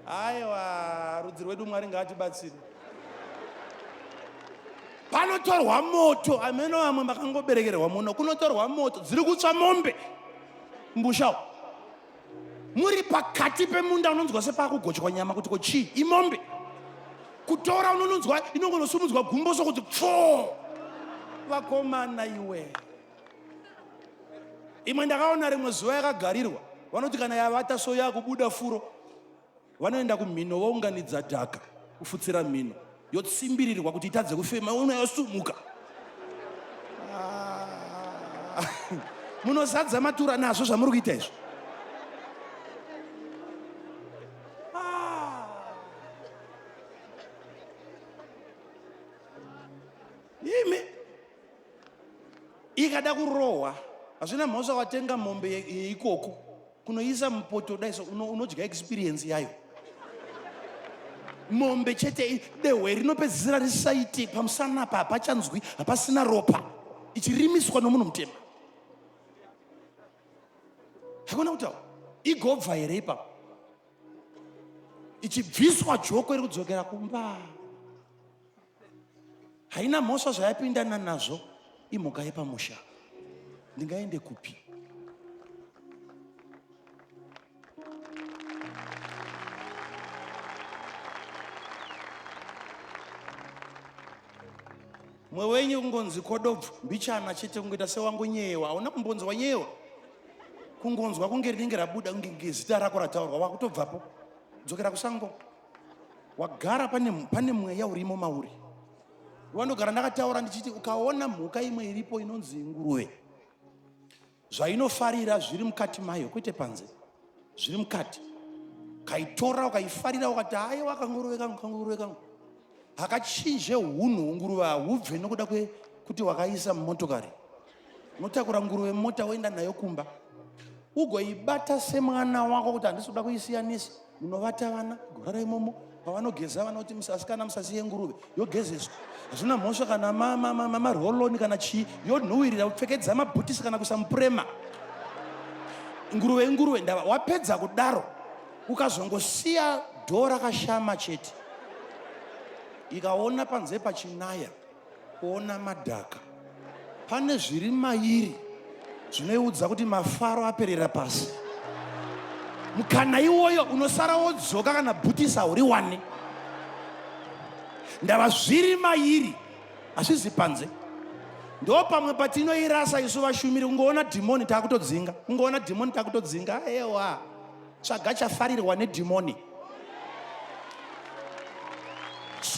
S1: Aiwa, rudzi rwedu Mwari ngaatibatsire. Panotorwa moto, ameno vamwe makangoberekerwa muno, kunotorwa moto, dziri kutsva mombe mbushawo. Muri pakati pemunda unonzwa sepakugochwa nyama kuti kochii, imombe. Kutora unonzwa inongonosumudzwa gumbo sokuti pfo. Vakomana iwe. Imwe ndakaona rimwe zuva yakagarirwa. Vanoti kana yavata so yakubuda furo, vanoenda kumhino vounganidza dhaka kufutsira mhino yotsimbirirwa kuti itadze kufema, unayosumuka. Munozadza matura nazvo zvamuri kuita izvo. Imi ikada kurohwa hazvina mhosva watenga mombe yeikoko kunoisa mupoto daiso unodya experience yayo. Mombe chete dehwe rinopedzisira risaite pamusana apa hapachanzwi, hapasina ropa, ichirimiswa nomunhu mutema. Hakuna kutaura igobva here ipapo, ichibviswa joko iri kudzokera kumba. Haina mhosva zvayapindana nazvo. Imhuka yepamusha, ndingaende kupi? Mwe wenyu kungonzi kodobvu mbichana chete kungoita sewangu nyewa. Hauna kumbonzwa nyewa, kungonzwa kunge rinenge rabuda kunge zita rako rataurwa, wakutobvapo dzokera kusango. Wagara pane mweya urimo mauri. Wanogara ndakataura ndichiti ukaona mhuka imwe iripo inonzi nguruve, zvainofarira zviri mukati mayo kwete panze, zviri mukati. Kaitora ukaifarira ukati haiwa kanguruve kangu, hakachinje hunhu nguruve hahubve nokuda kuti wakaisa mumotokari. Unotakura nguruve mota woenda nayo kumba, ugoibata semwana wako kuti handisi kuda kuisiyanisa. munovata vana gorara imomo pavanogeza vana kuti musasikana musasiye nguruve yogezeswa hazvina mhosva kana maroloni kana chii yonhuhwirira kupfekedza mabhutisi kana kusamupurema nguruve inguruve ndava wapedza kudaro ukazongosiya dhoo rakashama chete ikaona panze pachinaya kuona madhaka pane zviri mairi zvinoiudza kuti mafaro aperera pasi mukana iwoyo unosara wodzoka kana bhutisa uri wane ndava zviri mairi hazvizi panze ndo pamwe patinoirasa isu vashumiri kungoona dhimoni takutodzinga kungoona dhimoni takutodzinga ewa tsvaga chafarirwa nedhimoni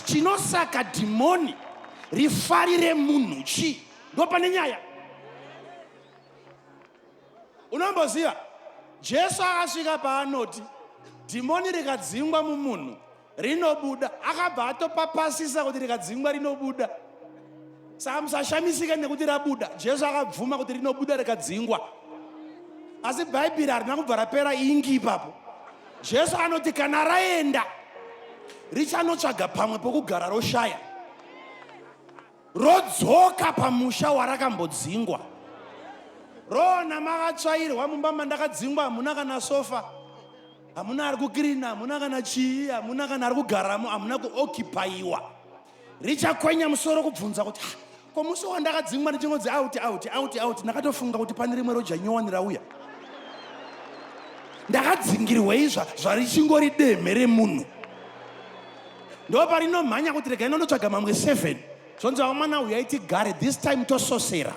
S1: chinosaka dhimoni rifarire munhu chi ndo pane nyaya unomboziva Jesu akasvika paanoti dhimoni rikadzingwa mumunhu rinobuda akabva atopapasisa kuti rikadzingwa rinobuda saka musashamisike nekuti rabuda Jesu akabvuma kuti rinobuda rikadzingwa asi bhaibheri harina kubva rapera ingi ipapo Jesu anoti kana raenda richanotsvaga pamwe pokugara roshaya rodzoka pamusha warakambodzingwa rona makatsvairwa mumba mandakadzingwa hamuna kana sofa hamuna ari kukirina hamuna kana chii hamuna kana ari kugaramo hamuna kuokipayiwa richakwenya musoro kubvunza kuti ko musi wandakadzingwa ndichingodzi out ndakatofunga kuti pane rimwe roja nyowani rauya ndakadzingirwei zvarichingori demhe remunhu ndo parinomhanya kuti rega inondotsvaga mamwe 7 zvonzi vamwana uyai tigare this time tososera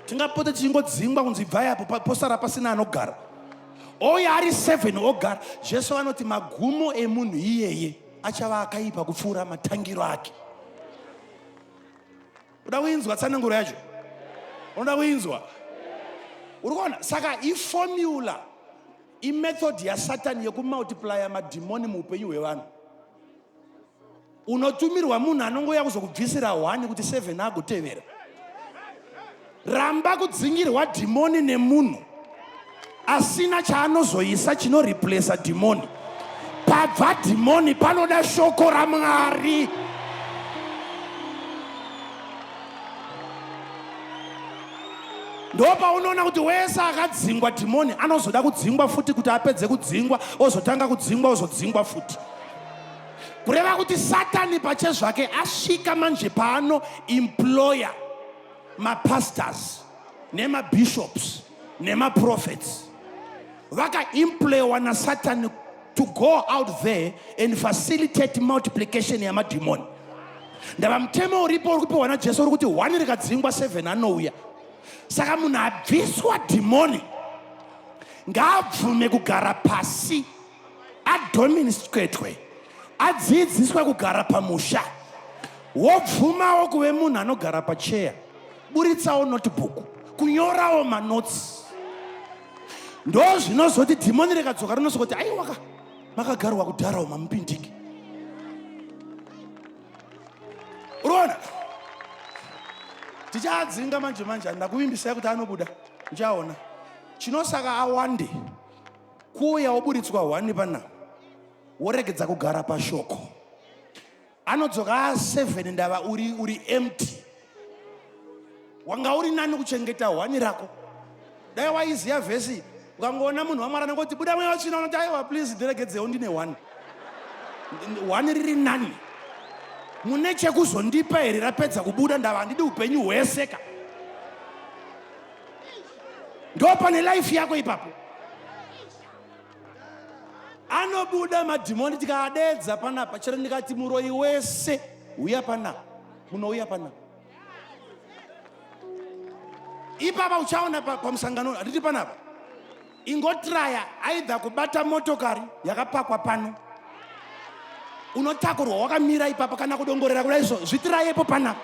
S1: tingapota tichingodzingwa kunzi bvai apo posara pasina anogara ouya ari 7 ogara Jesu anoti magumo emunhu iyeye achava akaipa kupfuura matangiro ake uda kuinzwa tsananguro yacho unoda kuinzwa uri kuona saka ifomula imethod yasatani yekumultiplya madhimoni muupenyu hwevanhu unotumirwa munhu anongoya kuzokubvisira 1 kuti 7 agotevera ramba kudzingirwa dhimoni nemunhu asina chaanozoisa chinoreplesa dhimoni pabva dhimoni panoda shoko raMwari ndopa unoona kuti wese akadzingwa dhimoni anozoda kudzingwa futi kuti apedze kudzingwa ozotanga kudzingwa ozodzingwa futi kureva kuti satani pachezvake asvika manje paano employer mapastors nemabishops nemaprophets vakaemploywa nasatani to go out there and facilitate multiplication yamadhimoni ndava mutemo uripo uri kupiwa naJesu uri kuti 1 rikadzingwa 7 anouya saka munhu abviswa dhimoni ngaabvume kugara pasi adoministratwe adzidziswe kugara pamusha wobvumawo kuve munhu anogara pacheya buritsawo notebook kunyorawo manotsi ndo zvinozoti dhimoni rikadzoka rinosokoti aiwaka makagarwa kudharawo mamupindiki uroona tichaadzinga manje ndakuvimbisai kuti anobuda ndichaona chinosaka awande kuuya woburitswa 1 pana woregedza kugara pashoko anodzoka 7 ndava uri empty wanga uri nani kuchengeta 1 rako dai waiziya vhesi ukangoona munhu waMwari anongoti buda mweya wachina unoti aiwa please ndiregedzewo ndine 1 riri nani mune chekuzondipa here rapedza kubuda ndava handidi upenyu hweseka ndo pane life yako ipapo anobuda madhimoni tikaadedza panapa chero ndikati muroyi wese uya panapa munouya panapa ipapa uchaona pamusangano handiti panapa ingotraya aidha kubata motokari yakapakwa pano unotakurwa wakamira ipapa kana kudongorera kudai so zvitirayepo panapa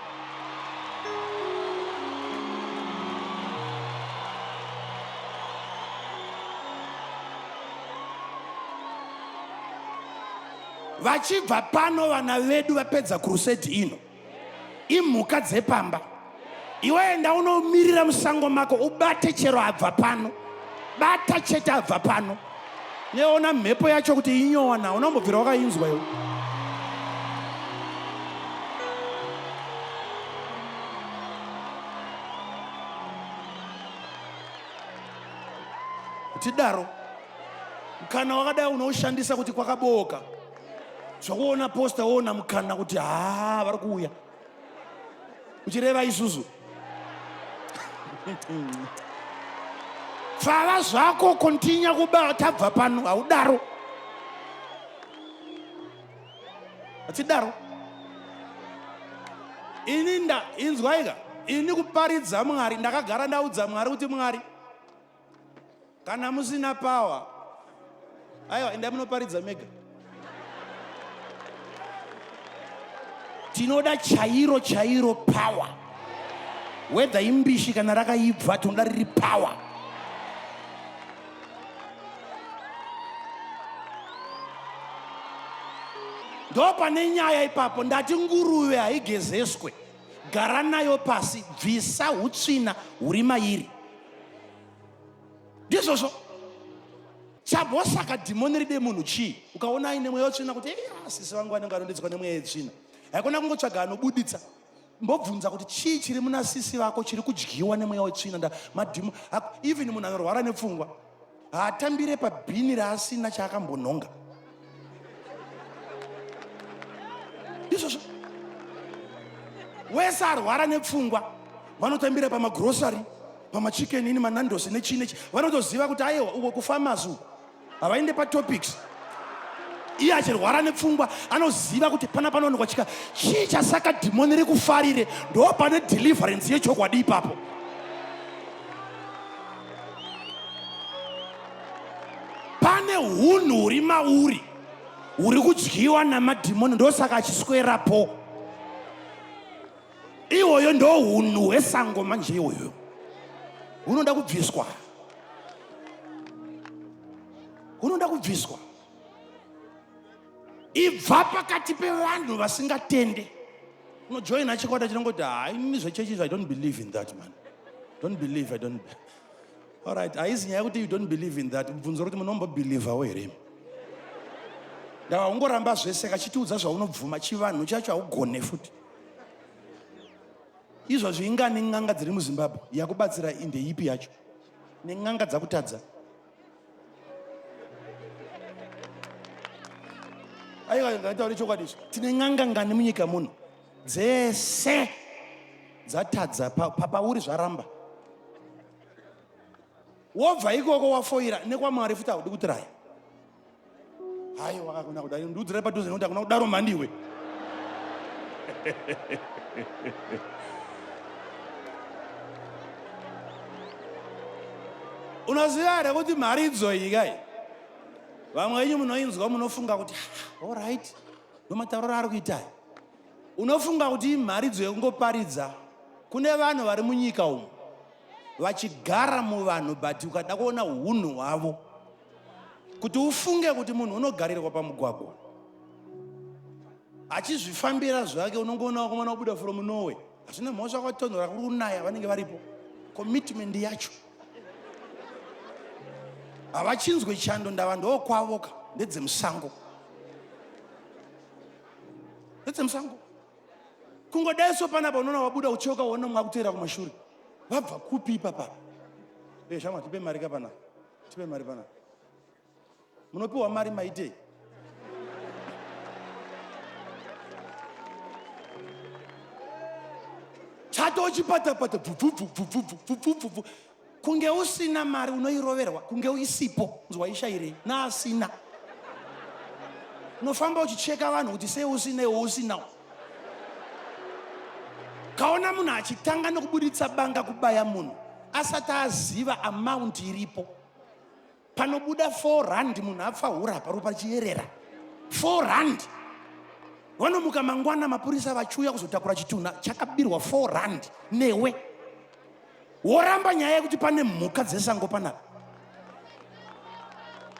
S1: vachibva pano vana vedu vapedza crusade ino imhuka dzepamba iwe enda unomirira musango mako ubate chero abva pano bata chete abva pano neona mhepo yacho kuti inyona, unambobvira wakainzwa iwe. Tidaro mukana wakadai unoshandisa kuti kwakaboka. Zvakuona posta woona mukana kuti vari kuuya. Uchireva isuzu. Fava zvako kontinya kuba tabva pano haudaro. Atidaro. Ini inzwaika. Ini kuparidza Mwari, ndakagara ndaudza Mwari kuti Mwari, kana musina power, aiwa enda munoparidza mega. Tinoda chairo power. Whether imbishi kana rakaibva tinoda riri power. Ndo pane nyaya ipapo ndati nguruve haigezeswe. Gara nayo pasi, bvisa utsvina huri mairi. Ndizvozvo. Chabosaka dhimoni ride munhu chii? Ukaona aine mweya wetsvina kuti sisi vangu vanenge vanodetswa nemweya wetsvina. Haikona kungotsvaga anobuditsa. Mbobvunza kuti chii chiri muna sisi vako chiri kudyiwa nemweya wetsvina. Even munhu anorwara nepfungwa haatambire pabhini raasina chaakambonhonga. Ndizvozvo. Wese arwara nepfungwa vanotambira pamagrosari, pamachicken ini manandosi nechinechi. Vanotoziva kuti aiwa uko kufamasi uko havaende patopics. Iye achirwara nepfungwa anoziva kuti pana panoonekwa chika chii chasaka dhimoni rikufarire. Ndo pane deliverance yechokwadi ipapo. Pane hunhu huri mauri huri kudyiwa namadhimoni, ndosaka achiswerapo. Iwoyo ndo hunhu hwesango manje iwoyo. Hunoda kubviswa. Hunoda kubviswa. Ibva pakati pevanhu vasingatende. Unojoina chikwata chinongoti ini zvechurches I don't believe in that man. Don't believe, I don't. All right, haizi nyaya kuti you don't believe in that. Mubvunzo kuti munombobelievawo here. Ndava ungoramba zvese kachitiudza zvaunobvuma chivanhu chacho haugone futi. Izvozvi inga neng'anga dziri muZimbabwe yakubatsira ndeipi yacho? Neng'anga dzakutadza. Aiwa ngataure chokwadi. Tine n'anga ngani munyika muno? Dzese dzatadza pauri zvaramba. Wobva ikoko wafoira nekwaMwari futi haudi kutiraya. Aiwa hakuna kudai ndudzira padhuze nokuti hakuna kudaro mandiwe. Unoziva here kuti mari idzoyi kai? Vamwe venyu munoinzwa munofunga kuti all right, nomatauriro ari kuita. Unofunga kuti mari idzoyi kungoparidza. Kune vanhu vari munyika umu vachigara muvanhu, but ukada kuona hunhu hwavo kuti ufunge kuti munhu unogarirwa pamugwagwa achizvifambira zvake, unongoona kumana kubuda from Norway. Hazvina mhosva kwatonhora kuri kunaya vanenge varipo. Commitment yacho havachinzwe chando ndava ndokwavoka ndedzemusango. Ndedzemusango. Kungodaiso panapa unoona wabuda uchoka uona mwakutera kumashure. Vabva kupi ipapa? Shama tipe mari kapana. Tipe mari pana. Munopiwa mari maite. Chato chipata pata kunge usina mari unoiroverwa, kunge isipo nzwa ishaire na asina. Unofamba uchicheka vanhu kuti sei usina iwe usina. Kaona munhu achitanga nokubuditsa banga kubaya munhu asati aziva amount iripo. Panobuda 4 rand munhu apfahura paro pachierera. 4 rand. Wanomuka mangwana mapurisa vachuya kuzotakura chituna chakabirwa 4 rand newe. Woramba nyaya yekuti pane mhuka dzesango panapa.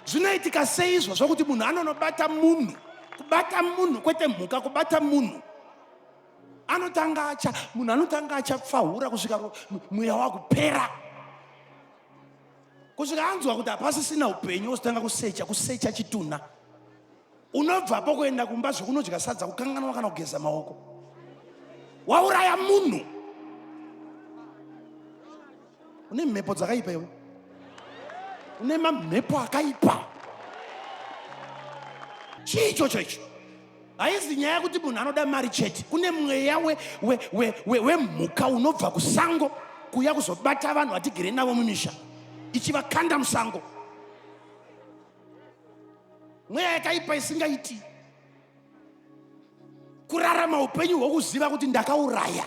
S1: Zvinoitika seizvo zvokuti munhu anonobata munhu. Kubata munhu kwete mhuka, kubata munhu. Munhu anotanga achapfahura kusvika mweya wakupera. kusvika anzwa kuti hapasisina upenyu wozotanga kusecha chituna. Unobva po kuenda kumba zvokunodya sadza, kukanganwa kana kugeza maoko. Wauraya munhu. Une mhepo dzakaipa iwe. Une mamhepo akaipa. Chicho icho. Haisi nyaya kuti munhu anoda mari chete. Kune mweya wemhuka unobva kusango kuya kuzobata vanhu vatigere navo mumisha, ichivakanda musango. Mweya yakaipa isingaiti. Kurarama upenyu hwokuziva kuti ndakauraya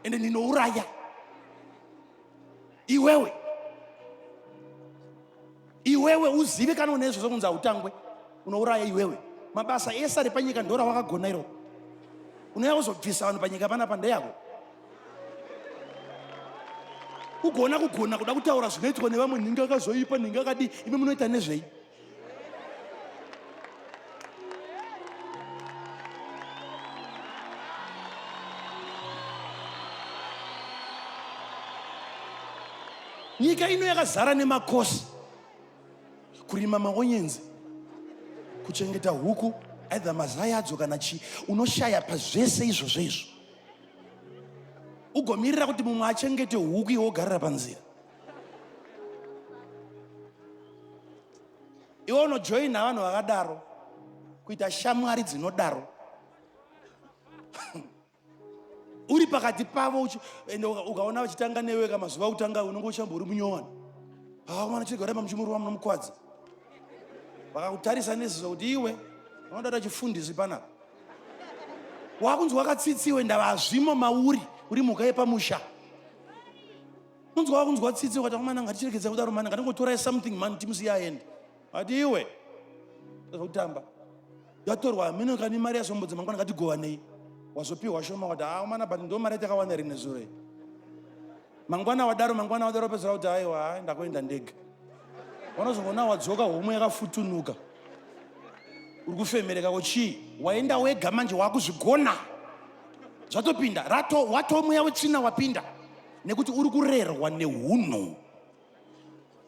S1: ende ndinouraya. Iwewe uzive kana une izvo kunzi hautangwe, unouraya iwewe. Mabasa ese ari panyika ndora wakagona iro. Unouya kuzobvisa vanhu panyika panapa ndeyako. Kugona kuda kutaura zvinoitwa nevamwe, nhinga akazoipa, nhinga akadi, imi munoita nezvei? Nyika ino yakazara nemakosi. Kurima maonyenzi, kuchengeta huku, either mazayadzo kana chi, unoshaya pazvese izvozvo. Ugomirira kuti mumwe achengete huku iwe wogarira panzira. Iwe unojoina vanhu vakadaro, kuita shamwari dzinodaro. Uri pakati pavo, ukaona vachitanga newe kamazuva kutanga, unenge uchambori munyowani. Mwana chigorema muchimuri wamunomukwadza. Vakakutarisa nezvo kuti iwe unoda chifundisi panapa. Wakunzi wakatsitsiwe ndavazvimo mauri, uri mhuka yepamusha. Wakunzi watsitsiwe kuti mwana ngatichirekedza kudaro, mwana ngatingotora something man timusiya aende. Ati iwe zvokutamba. Yatorwa mino kani mari yazombodza mangwana ngatigowanei. Wazopiwa shoma kuti mwana but ndo mari takawana rine zure. Mangwana wadaro pezera kuti aiwa ndakuenda ndega. Wanozongona wadzoka homwe yakafutunuka. Uri kufemereka kochi waenda wega manje wakuzvigona. Zvatopinda wato mweya wetsvina wapinda nekuti uri kurerwa nehunhu.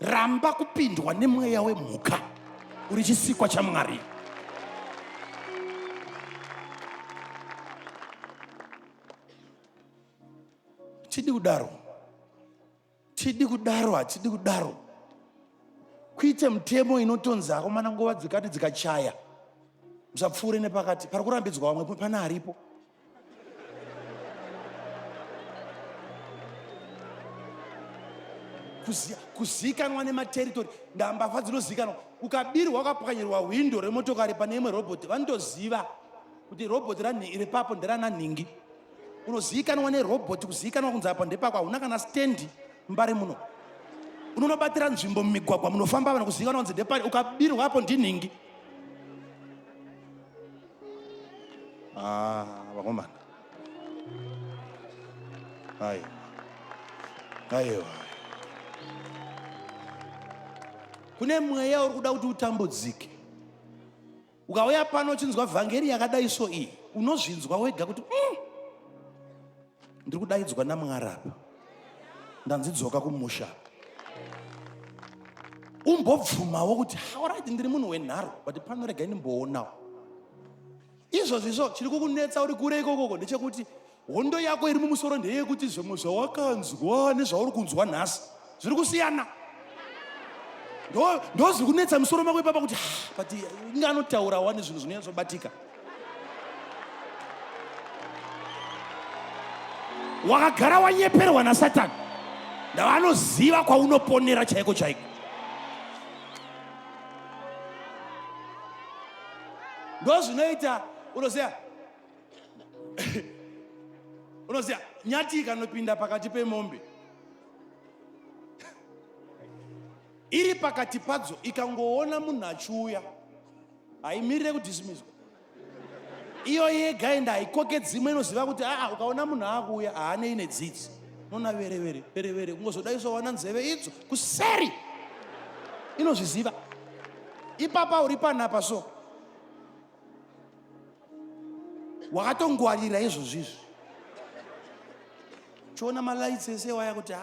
S1: Ramba kupindwa nemweya wemhuka. Uri chisikwa chaMwari. Tidi kudaro. Kuite mutemo inotonza akomana nguva dzikati dzikachaya. Musapfuure nepakati. Pari kurambidzwa vamwe pana aripo. Kuzikanwa nemateritori. Ndambavha dzinozikanwa. Ukabirwa wakapwanyirwa windo remotokari pane imwe robot, vanotoziva kuti robot iri papo nderana ningi. Unozikanwa nerobot, kuzikanwa kunzi apa ndepako, hauna kana stendi Mbare muno. Unonobatira nzvimbo mumigwagwa munofamba vanhu kuzikanwa kunzi ndepari, ukabirwa hapo ndinhingi. Vakomana. Aiwa. Kune mweya uri kuda kuti utambudzike. Ukauya pano uchinzwa vhangeri yakadai so iyi, unozvinzwa wega kuti ndiri kudaidzwa naMwari apa. Ndanzidzoka kumusha. Umbobvumawo kuti alright ndiri munhu wenharo, but pano regai ndimboonawo. Izvozvo chiri kukunetsa uri kure ikoko ndechekuti hondo yako iri mumusoro ndeyekuti zvimwe zvawakanzwa nezvauri kunzwa nhasi zviri kusiyana. Ndo zviri kunetsa musoro mako ipapa kuti but inge anotaura wani zvinhu zvinonyatsobatika. Wakagara wanyeperwa naSatani. Ndavanoziva kwaunoponera chaiko. Ndo zvinoita unoziya nyati ikanopinda pakati pemombe. Iri pakati padzo ikangoona munhu achiuya, haimirire kudhisimiswa. Iyo yega enda haikoke dzimwe inoziva kuti ukaona munhu akuuya haanei nedzidzi. Nona verevere kungozodaiswa wana nzeve idzo kuseri. Inozviziva. Ipapa uri panapa so. Wakatongwarira izvozvo. Chiona malaitsi ese waya kuti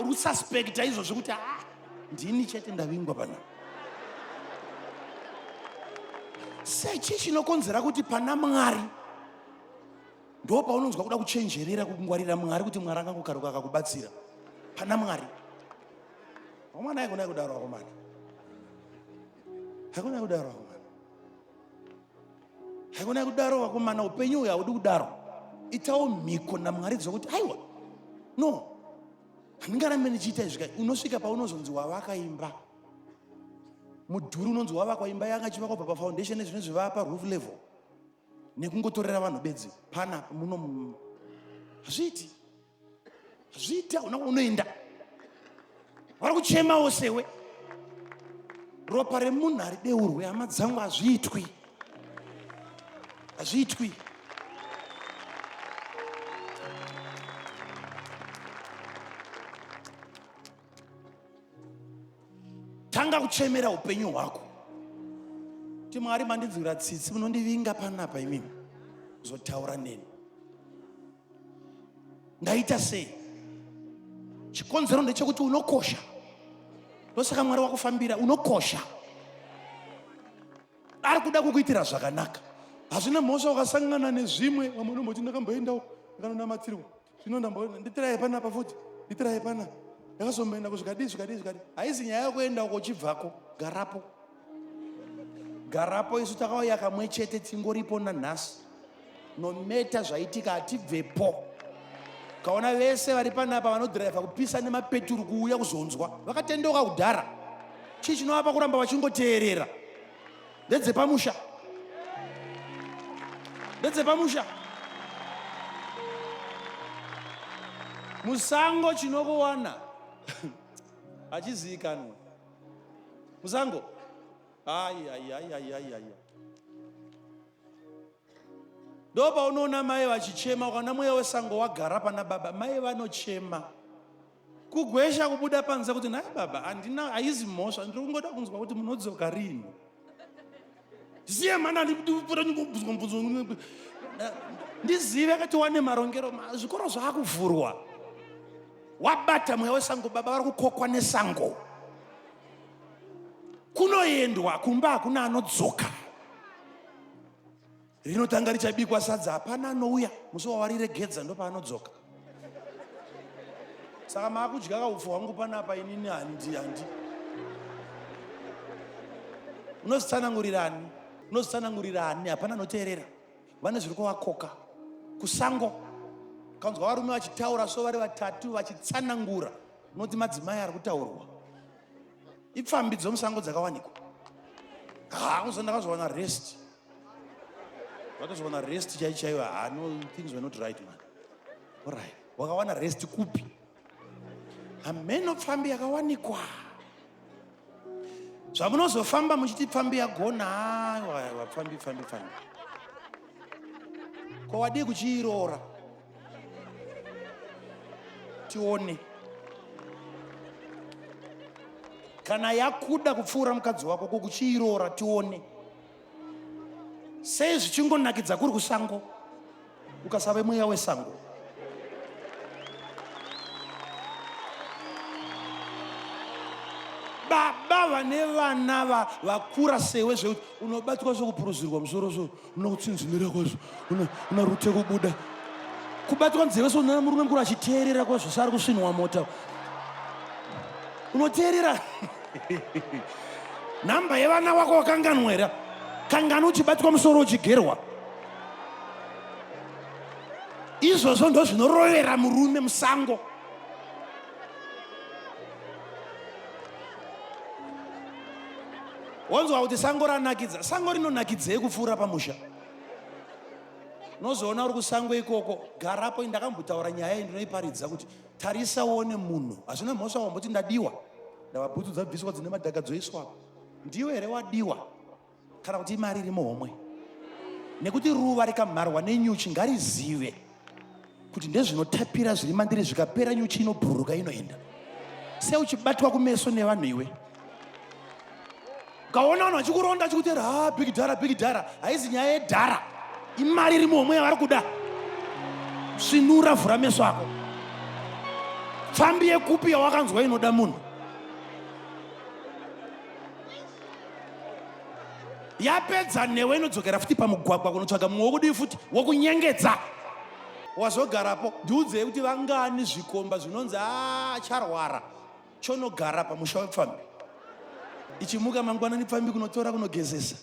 S1: uri suspecta izvozvo kuti ndini chete ndavingwa pana. Sechi chinokonzera kuti pana Mwari ndo paunonzwa kuda kuchenjerera kungwarira Mwari kuti Mwari angakukaruka akakubatsira. Pana Mwari. Omwana aikona kudaro akomana. Hakuna kudaro akomana. Hakuna kudaro akomana upenyu uya udi kudaro. Itawo miko na Mwari dzokuti aiwa. No. Handingarambe chita izvi. Unosvika paunozonzi wavakaimba. Mudhuri unonzi wavakaimba yanga chivakwa pa foundation ezvino zvivapa roof level. Nekungotorera vanhu bedzi. Pana muno hazviti. Hazvita unoenda. Vari kuchema osewe. Ropa remunhu ari deurwe hama dzangu hazviitwi. Hazviitwi. Tanga kuchemera upenyu hwako. Kuti Mwari mandinzwira tsitsi munondivinga panapa imimi. Zotaura neni. Ndaita sei? Chikonzero ndechekuti unokosha. Ndosaka Mwari wakufambira unokosha. Ari kuda kukuitira zvakanaka. Hazvina mhosva ukasangana nezvimwe vamwe unomboti ndakamboendawo ndakanonamatirwa. Zvino nditirai panapa futi. Nditirai pana. Ndakazomboenda kuzvikadi. Haizi nyaya yekuenda uko uchibvako. Garapo. Garapo isu takauya kamwe chete tingoripo nanhasi. Nometa zvaitika hatibvepo. Kaona vese vari panapa vanodhiraivha kupisa nemapeturu kuuya kuzonzwa. Vakatendoka kudhara. Chii chinovapa kuramba vachingoteerera? Ndedzepamusha. Musango chinokuwana. Hachizivikanwa. Musango. Ai. Ndopa unoona mai vachichema kana Mweya Wesango wagara pana baba, mai vanochema. Kugwesha kubuda panze kuti nai baba handina haizi mhosva ndiri kungoda kunzwa kuti munodzoka rini. Ndisiye mana ndizive kuti wane marongero zvikoro zvakuvhurwa. Wabata Mweya Wesango baba vari kukokwa nesango. Kunoendwa kumba hakuna anodzoka. Rinotanga richabikwa sadza hapana anouya musi wawariregedza ndo paanodzoka. Saka maakudya kaufu hwangu panapa inini handi. Unozitsanangurirani hapana anoteerera. Vane zviri kuvakoka kusango. Kanzwa varume vachitaura so vari vatatu vachitsanangura unoti madzimai ari kutaurwa. Ipfambi dzomusango dzakawanikwa. Ndakazowana rest. Wakazowana rest chaichaiwa. No, things were not right, man. All right. Wakawana rest kupi. Ameno pfambi yakawanikwa. Zvamunozofamba muchiti pfambi yagona. Pfambi. Ko wadi kuchiirora. Tione. Kana yakuda kupfuura mukadzi wako kuchiirora tione. Sei zvichingonakidza kuri kusango ukasave Mweya Wesango. Baba vane vana vakura sewe zvekuti unobatwa sokupuruzirwa musoro so unokutsinzinira kwazvo unarute kubuda kubatwa nzeve so nana murume mukuru achiteerera kwazvo sari kusvinwa mota unoteerera. Namba yevana wako wakanganwera kangana uchibatwa musoro uchigerwa. Izvozvo ndo zvinorovera murume musango. Wanzwa kuti sango ranakidza. Sango rinonakidzei kupfuura pamusha? Unozoona uri kusango ikoko. Garapo ndakambotaura nyaya ndinoiparidza kuti tarisa uone munhu. Hazvina mhosva wamboti ndadiwa. Ndava bhutsu dzabviswa dzine madhaka dzoiswa. Ndiwe here wadiwa? Kana kuti imari iri muhomwe. Nekuti ruva rikamharwa nenyuchi ngarizive kuti ndezvinotapira zviri mandiri zvikapera nyuchi inobhuruka inoenda. Se uchibatwa kumeso nevanhu iwe. Ukaona vanhu vachikuronda chikutera big dhara. Haizi nyaya yedhara. Imari iri muhomwe yavari kuda. Svinura vhura meso ako. Pfambi yekupi yawakanzwa inoda munhu. yapedza newe inodzokera futi pamugwagwa kunotsvaga mumwe wokudii futi wokunyengedza. Wazogarapo ndiudzei kuti vangani zvikomba zvinonzi charwara chonogara pamusha wepfambi, ichimuka mangwanani pfambi kunotora kunogezesa.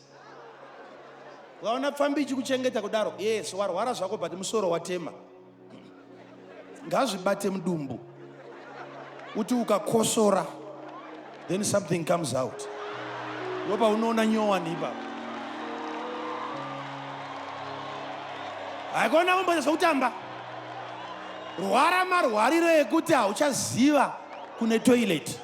S1: Ukaona pfambi ichikuchengeta kudaro, yes, warwara zvako but musoro watema, ngazvibate mudumbu kuti ukakosora then something comes out. Ndopa unoona nyowani ipapo. Haikona kumboita zvekutamba. Rwara marwariro ekuti hauchaziva kune toilet.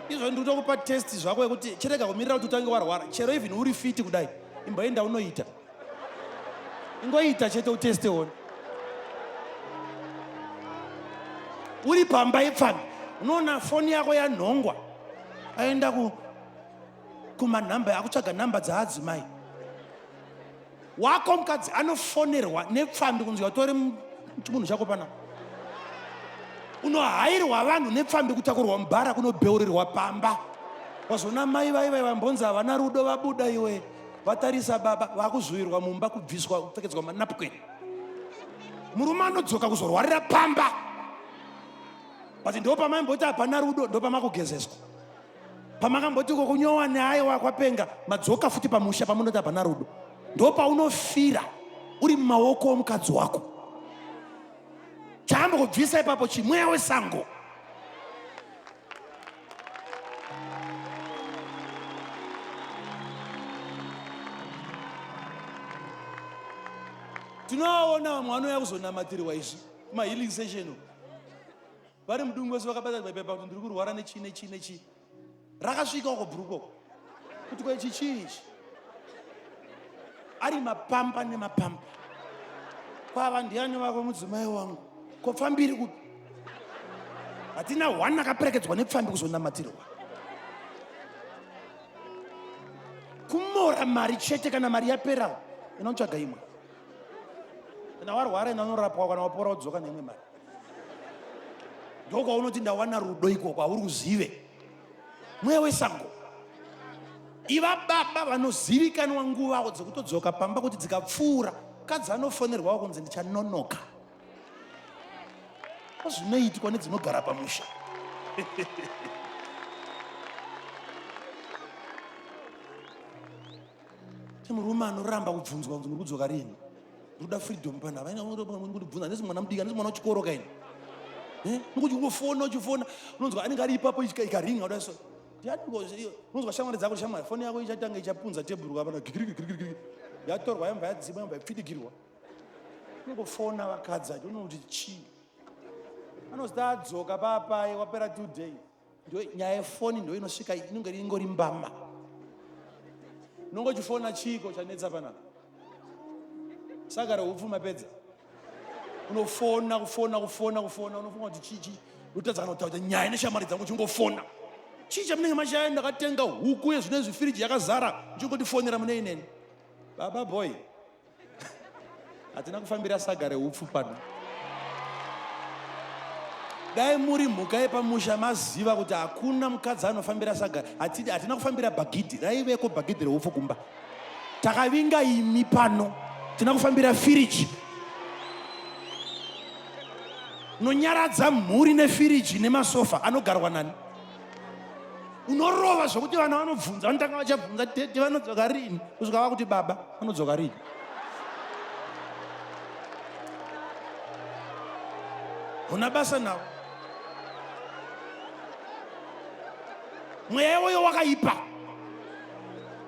S1: Izvo ndikutokupa test zvako yekuti chirega kumirira kuti utange warwara. Chero even uri fiti kudai, imboenda unoita. Ingoita chete uteste one. Uri pamba yepfambi, unoona foni yako yanhongwa. Aenda kumanhamba akutsvaga nhamba dzaadzimai. Wako mukadzi anofonerwa nepfambi kunzi watore chimunhu chako pana. Unohairwa vanhu nepfambi kutakurwa Mbare kunobheurirwa pamba. Wazona mai vambonzi havana rudo vabuda iwe. Vatarisa baba vakuzuirwa mumba kubviswa kupfekedzwa manapukeni. Murume anodzoka kuzorwarira pamba. But ndo pamaimboti hapana rudo, ndo pamakugezeswa. Pamakamboti kunyowa neaiwa kwapenga, madzoka futi pamusha pamunoti hapana rudo. Ndo paunofira uri mumaoko omukadzi wako. Chamba kubvisa ipapo Mweya Wesango. Tinoona vamwe vanouya kuzonamatirwa izvi healing session. Vari mudungu wese vakabata mapepa kuti ndiri kurwara nechi. Rakasvika uko bhuruko kuti kwechi chiichi. Ari mapamba nemapamba. Kwava ndiani wako mudzimai wangu? Kopfambiri kupi? Hatina one akaperekedzwa nepfambi kuzonamatirwa. Kumora mari chete kana mari yapera inotsvaga imwe. Kana warwara inonorapwa kana wapora wodzoka neimwe mari. Ndoko unoti ndawana rudo ikoko hauri kuzive. Mweya Wesango. Iva baba vanozivikanwa nguva dzekutodzoka pamba kuti dzikapfuura kadzi anofonerwawo kunzi ndichanonoka. Zvinoitwa nedzinogara pamusha. Murume anoramba kubvunzwa kuti muri kudzoka rini? Ruda freedom pana. Vaina kubvunza ndisi mwana mudiki, ndisi mwana wechikoro kaini. Nokuti uchifona unonzwa anenge ari ipapo ikaringa kudai so. Unonzwa shamwari dzako, shamwari foni yako ichatanga ichapunza tebhuru kapana gigirigirigirigiri. Yatorwa yamba yadzima yamba yapfidigirwa. Unongofona vakadzi acho unoti chii. Anozita adzoka papai wapera 2 days. Ndio nyaya yefoni ndio inosvika inenge ingori mbama. Unongochifona chiko chanetsa pana. Sagara upfu mapedza. Unofona unofunga kuti chichi. Utadzana kuti nyaya neshamwari dzangu chingofona. Chicha mnenge mashaya ndakatenga huku yezvine zvifiriji yakazara nchongotifonera mune ineni. Baba boy. Hatina kufambira sagare upfu pano. Dai muri mhuka yepamusha maziva kuti hakuna mukadzi anofambira sagare. Hatina kufambira bhagidhi. Raiveko bhagidhi reupfu kumba. Takavinga imi pano. Tina kufambira firiji. Nonyaradza mhuri nefiriji nemasofa anogarwa nani. Unorova zvokuti vana vanobvunza, vanotanga vachabvunza tete vanodzoka rini? Kusvika vakuti baba vanodzoka rini? Una basa nawo. Mweya woyo wakaipa.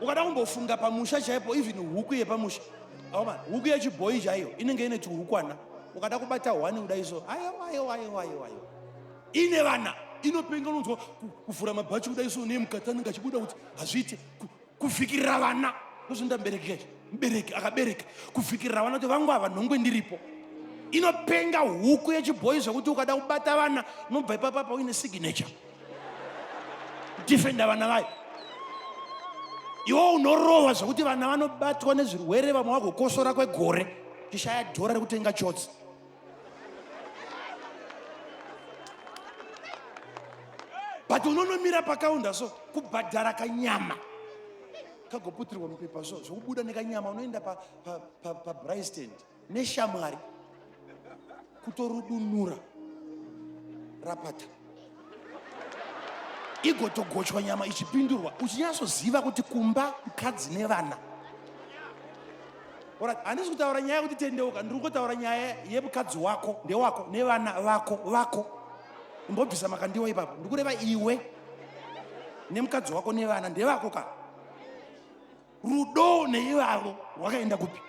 S1: Ukada kumbofunga pamusha chaipo, even huku yepamusha. Huku yechibhoyi chaiyo inenge ine tuhukwana. Ukada kubata wani kudaiso, ayo. Ine vana. Inopenga unonzwa kuvhura mabhachi kudaiso nemukatani ngachibuda kuti hazviite kufikirira vana. Nozvinda mubereki akabereka kufikirira vana kuti vangu ava nhongwe ndiripo. Inopenga huku yechibhoyi zvokuti ukada kubata vana unobva ipapapa uine signature. Defenda vana vayo. Iwo unorova zvokuti vana vanobatwa nezvirwere vamwe vagokosora kwegore chishaya dhora rekutenga chotsi. But unonomira pakaunda so kubhadhara kanyama kagoputirwa mupepa zvokubuda nekanyama unoenda pabright stand neshamwari kutorudunura rapata igotogochwa nyama ichipindurwa uchinyatsoziva kuti kumba mukadzi nevana. Handisi kutaura nyaya kuti tendeuka, ndiri kutaura nyaya yemukadzi wako ndewako nevana vako. Imbobvisa Makandiwa ipapo. Ndiri kureva iwe nemukadzi wako nevana ndevako ka. Rudo neivavo wakaenda kupi?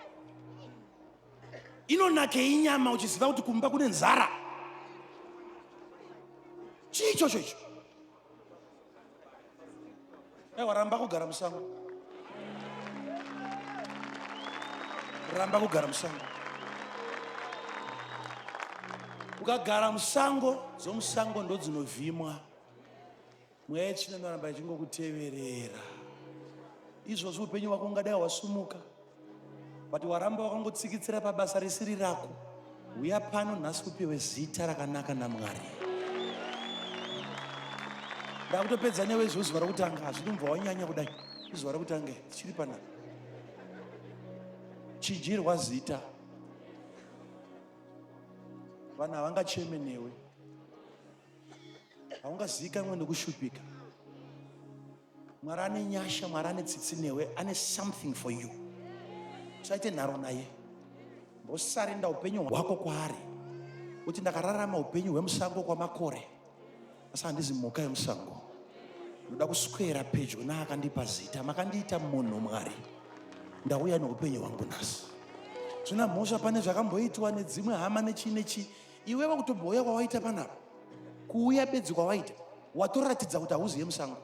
S1: Inonakei nyama uchiziva kuti kumba kune nzara? Chicho icho. Ramba kugara musango. Ramba kugara musango. Ukagara musango, zomusango ndo dzinovhimwa. Mweya chinoramba chingokuteverera. Izvozvo upenyu hwako ungadai hwasumuka. But waramba wakangotsikitsira pabasa risiri rako. Uya pano nhasi kupiwe zita rakanaka naMwari. Ndakutopedza newe zuva rokutanga, hazvidi kubva wanyanya kudai. Zuva rokutanga chiri panapa. Chijirwa zita. Vanhu havangacheme newe. Haungazivikanwe nekushupika. Mwari ane nyasha, Mwari ane tsitsi newe, ane something for you. Usaite nharo naye. Mbosarenda upenyu hwako kwaari. Kuti ndakararama upenyu hwemusango kwamakore. Asi handizi mhuka yemusango. Ndoda kuswera pedyo naakandipa zita. Makandiita munhu Mwari. Ndauya neupenyu hwangu nhasi. Zvina mhosva pane zvakamboitwa nedzimwe hama nechi. Iwewe kutobhuya kwawaita panapa. Kuuya bedzi kwawaita. Watoratidza kuti hauziye musango.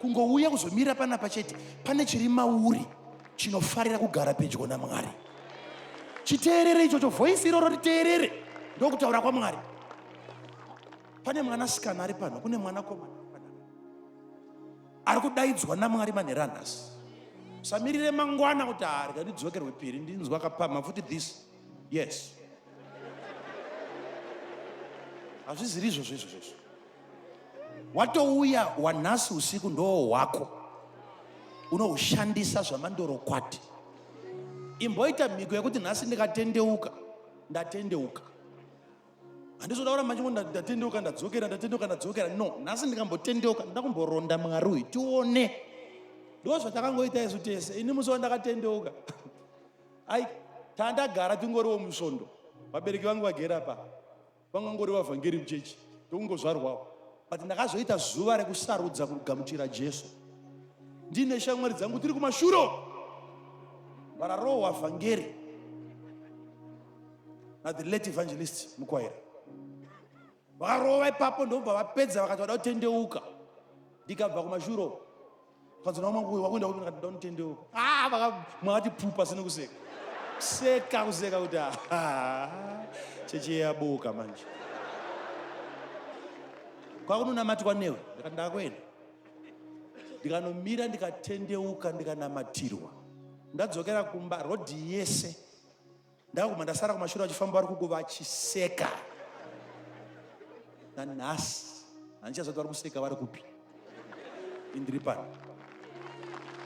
S1: Kungouya kuzomira panapa chete. Pane chiri mauri chinofarira kugara pedyo naMwari. Chiteerere ichocho, voice iroro riteerere. Ndokutaura kwaMwari. Pane mwanasikana ari pano, kune mwanakomana panapa. Ari kudaidzwa naMwari manhera nhasi. Samirire mangwana kuti ndidzokerwe piri ndinzwa kapama futi this. Yes. Hazviziri izvozvo. Watouya wanhasi usiku ndo hwako. Unoushandisa zvamandorokwati. Imboita mhiko yekuti nhasi ndikatendeuka, ndatendeuka. Handisi kudaura manje ndatendeuka ndadzokera. No, nhasi ndikambotendeuka ndakumboronda Mwari uyu tione. Ndo zvatakangoita isu tese. Ini musi wandakatendeuka. Ai, tandagara tingoriwo musvondo. Vabereki vangu vagera pa. Vangangori vavhangeri muchechi. Ndokungozvarwawo. But ndakazoita zuva rekusarudza kugamuchira Jesu. Ndine shamwari dzangu tiri kumashuro. Vararohwa vhangeri. Na the late evangelist Mukwaira. Vakarova ipapo ndobva vapedza vakati vada kutendeuka. Ndikabva kumashuro. Kanzona mwangu wakwenda kuti ndakatendeuka. Mwakati pupa sine kuseka. Kuseka kuti cheche yabuka manje. Kwakunonamatirwa newe, ndakwenda. Ndikanomira ndikatendeuka ndikanamatirwa. Ndadzokera kumba rodhi yese. Ndakuma ndasara kumashuro achifamba vari kugo vachiseka. Nanhasi handichazoti vari kuseka vari kupi. Indiri pano.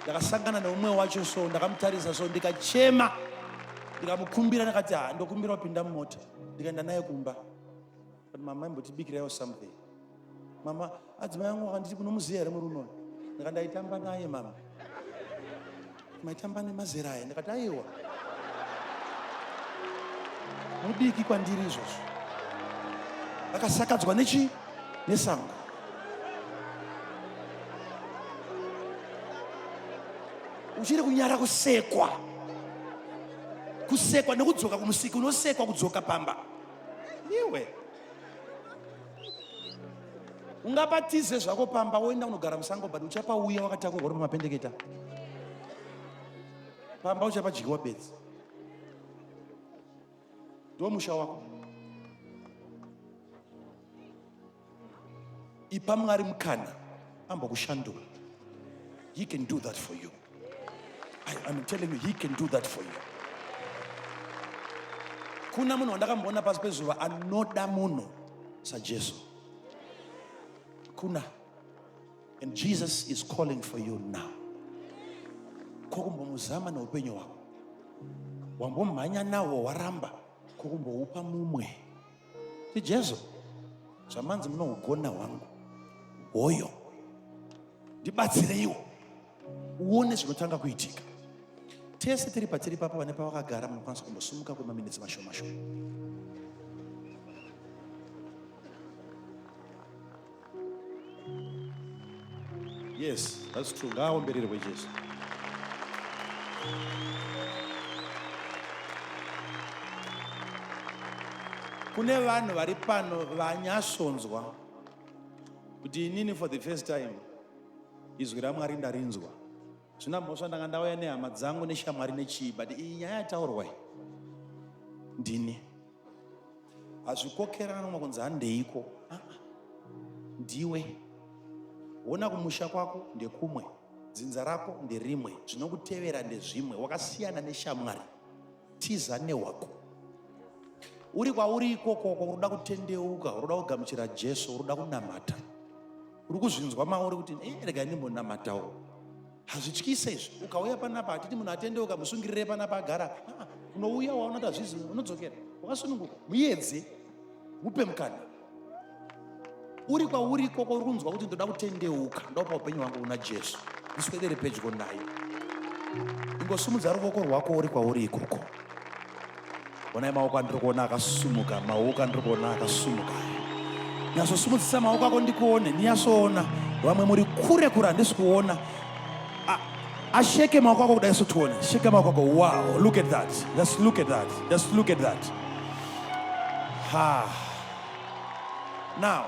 S1: Ndakasangana neumwe wacho so, ndakamutarisa so, ndikachema. Ndikamukumbira ndakati ndokumbira wapinda mumota. Ndikaenda naye kumba. Mama imbotibikirawo something. Mama, adzimai yangu akanditi kunomuziya here muri unono. Ndakandaitamba naye mama. Maitamba nemazera aya. Ndakati aiwa. Mudiki kwandiri izvozvo. Akasakadzwa nesango. Uchiri kunyara kusekwa nekudzoka kumusiki, unosekwa kudzoka pamba. Iwe ungabatize zvako pamba woenda unogara musango, but uchapauya wakatakurwa pamapendeketa. Pamba uchapadyiwa bedzi. Ndo musha wako. Ipa Mwari mukana ambokushandura. He can do that for you. I'm telling you, he can do that for you. Kuna munhu wandakamboona pasi pezuva anoda munhu saJesu. Kuna. And Jesus is calling for you now. kokumbomuzama neupenyu hwako. Wambomhanya nawo waramba kokumboupa mumwe. Ti Jesu, zvamanzi munougona hwangu hoyo, ndibatsireiwo uone zvinotanga kuitika. Tese tiri patiri papa vane pavakagara munokwanisa kumbosumuka kwemaminitsi mashoma-shoma. Yes, that's true. Ngaombererwe Jesu. Kune vanhu vari pano vanyasonzwa kuti inini for the first time izwi raMwari ndarinzwa. Zvina mhosva ndanga ndauya nehama dzangu neshamwari nechii, but iyi nyaya yataurwa ndini. Hazvikokerana kunzi handeiko. Ndiwe. Wona kumusha kwako ndekumwe, dzinza rako nderimwe, zvinokutevera ndezvimwe, wakasiyana neshamwari. Tiza nehwako. Uri kwauri ikoko uruda kutendeuka, uruda kugamuchira Jesu, uruda kunamata. Uri kuzvinzwa mauri kuti rega ndimbonamatawo. Hazvityise izvi. Ukauya panapa atiti munhu atendeuka musungirire panapa agara. Unouya waona kuti hazvizi unodzokera. Wakasununguka. Muedze. Mupe mukana. Uri kwauri ikoko uri kunzwa kuti ndoda kutendeuka, ndopa upenyu hwangu una Jesu. Ndiswedere pedyo naye. Ingosumudza ruoko rwako uri kwauri ikoko. Onai maoko andiri kuona akasumuka, maoko andiri kuona akasumuka. Nyasosumudzisa maoko ako ndikuone, nyasoona. Vamwe muri kure kure handisi kuona. Asheke maoko ako kudai tuone. Sheke maoko ako. Wow, look at that. Just look at that. Just look at that. Now,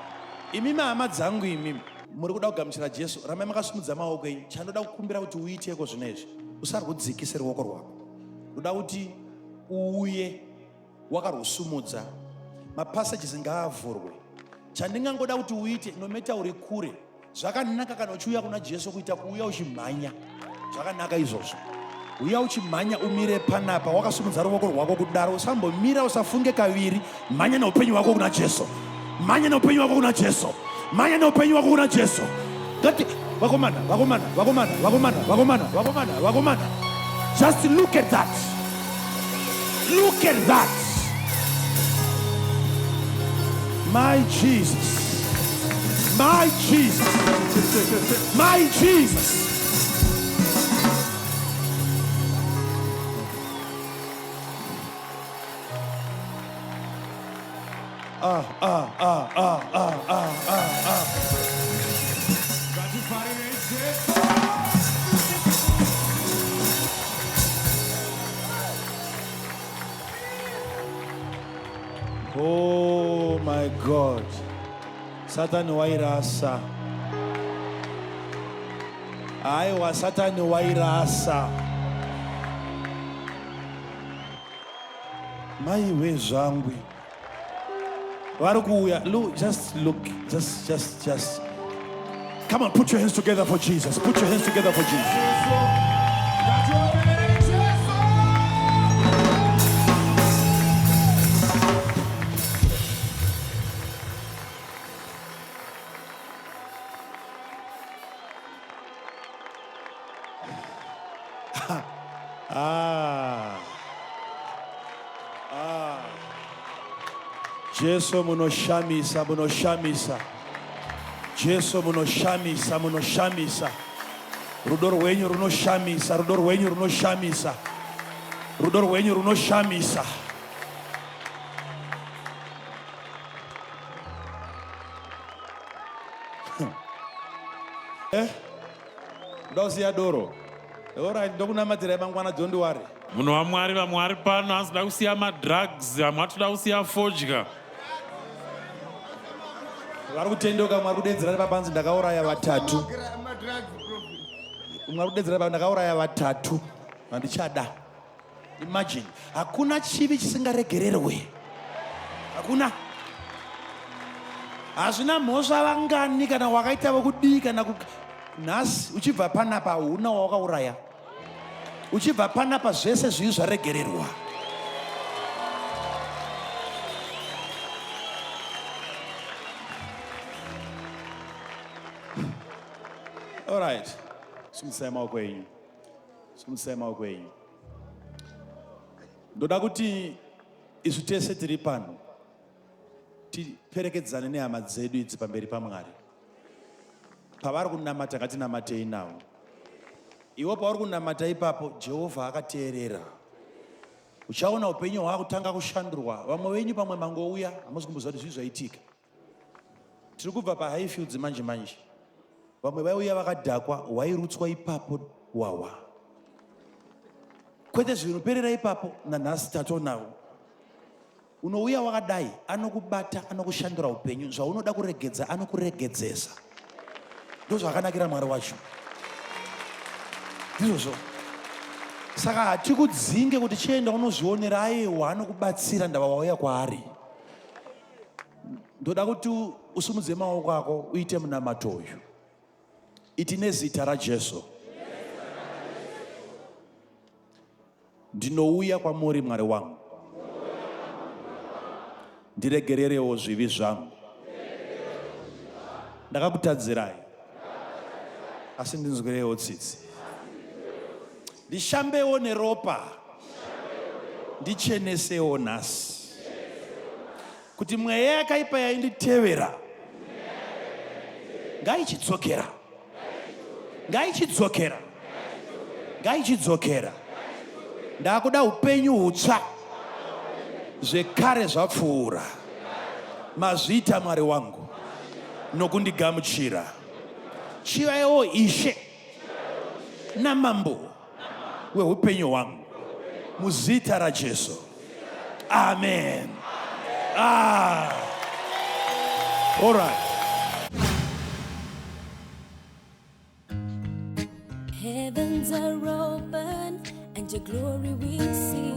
S1: imimi hama dzangu imimi muri kuda kugamuchira Jesu, ramai makasumudza maoko enyu. Chandoda kukumbira kuti uiteko zvinezvi. Usari kudzikise ruoko rwako. Ndoda kuti uuye wakarusumudza. Mapassages ngaavhurwe. Chandingangoda kuti uite, no matter uri kure, zvakanaka kana uchiuya kuna Jesu kuita kuuya uchimhanya. Zvakanaka izvozvo. Uya uchimhanya umire panapa wakasumudza ruoko rwako kudaro. Usambomira, usafunge kaviri. Mhanya neupenyu hwako kuna Jesu. Mhanya neupenyu hwako kuna Jesu. Mhanya neupenyu hwako kuna Jesu. Ngati vakomana. Just look at that. Look at that. My Jesus. My Jesus. My Jesus. Oh my God. Satan wairasa. Aiwa Satan wairasa. Mweya Wesango. Look, just look. Just. Come on, put your hands together for Jesus. Put your hands together for Jesus. Jesu munoshamisa. Jesu munoshamisa. Rudo rwenyu runoshamisa. Ndoziya doro. Alright, ndokunamatira mangwana dzondiwari.
S3: Munhu waMwari, vamwe vari pano asida kusiya madrugs, vamwe atoda kusiya fodya.
S1: Vari kutendeuka, Mwari kudedzera pabanzi ndakauraya vatatu. Mwari kudedzera ndakauraya vatatu. Handichada. Imagine, hakuna chivi chisingaregererwe. Hakuna. Hazvina mhosva vangani kana wakaita vokudii kana nhasi uchibva panapa huna wawakauraya. Uchibva panapa zvese zvivi zvaregererwa. All right. Simudzai maoko enyu. simutsai maoko enyu. Ndoda kuti isu tese tiri pano tiperekedzane nehama dzedu idzi pamberi paMwari. Pavari kunamata ngatinamatei navo. Iwo pauri kunamata ipapo Jehovha akateerera. Uchaona upenyu hwakutanga kushandurwa. Vamwe venyu pamwe mangouya hamusi kumboziva kuti zvii zvaitika. Tiri kubva paHighfields manje manje. Vamwe vaiuya vakadhakwa, wairutswa ipapo wawa. Kwete zvinoperera ipapo nanhasi tatonawo. Unouya wakadai, anokubata, anokushandura upenyu. Zvaunoda kuregedza, anokuregedzesa. Ndozvakanakira Mwari wacho. Ndizvozvo. Saka hatikudzinge kuti chienda unozvionera aiwa anokubatsira ndava wauya kwaari. Ndoda kuti usumudze maoko ako uite munamato uyu. Iti nezita raJesu. Ndinouya kwamuri Mwari wangu. Ndiregererewo zvivi zvangu. Ndakakutadzirai. Asi ndinzwirewo tsitsi. Ndishambewo neropa. Ndichenesewo nhasi. Kuti mweya yakaipa yainditevera ngaichidzokera. Ngaichidzokera. Ngaichidzokera. Ndakuda upenyu hutsva. Zvekare zvapfuura. Mazvita Mwari wangu nokundigamuchira. Chivaiwo Ishe namambo weupenyu hwangu muzita raJesu. Amen. All right.
S4: Heavens are open and your glory we see.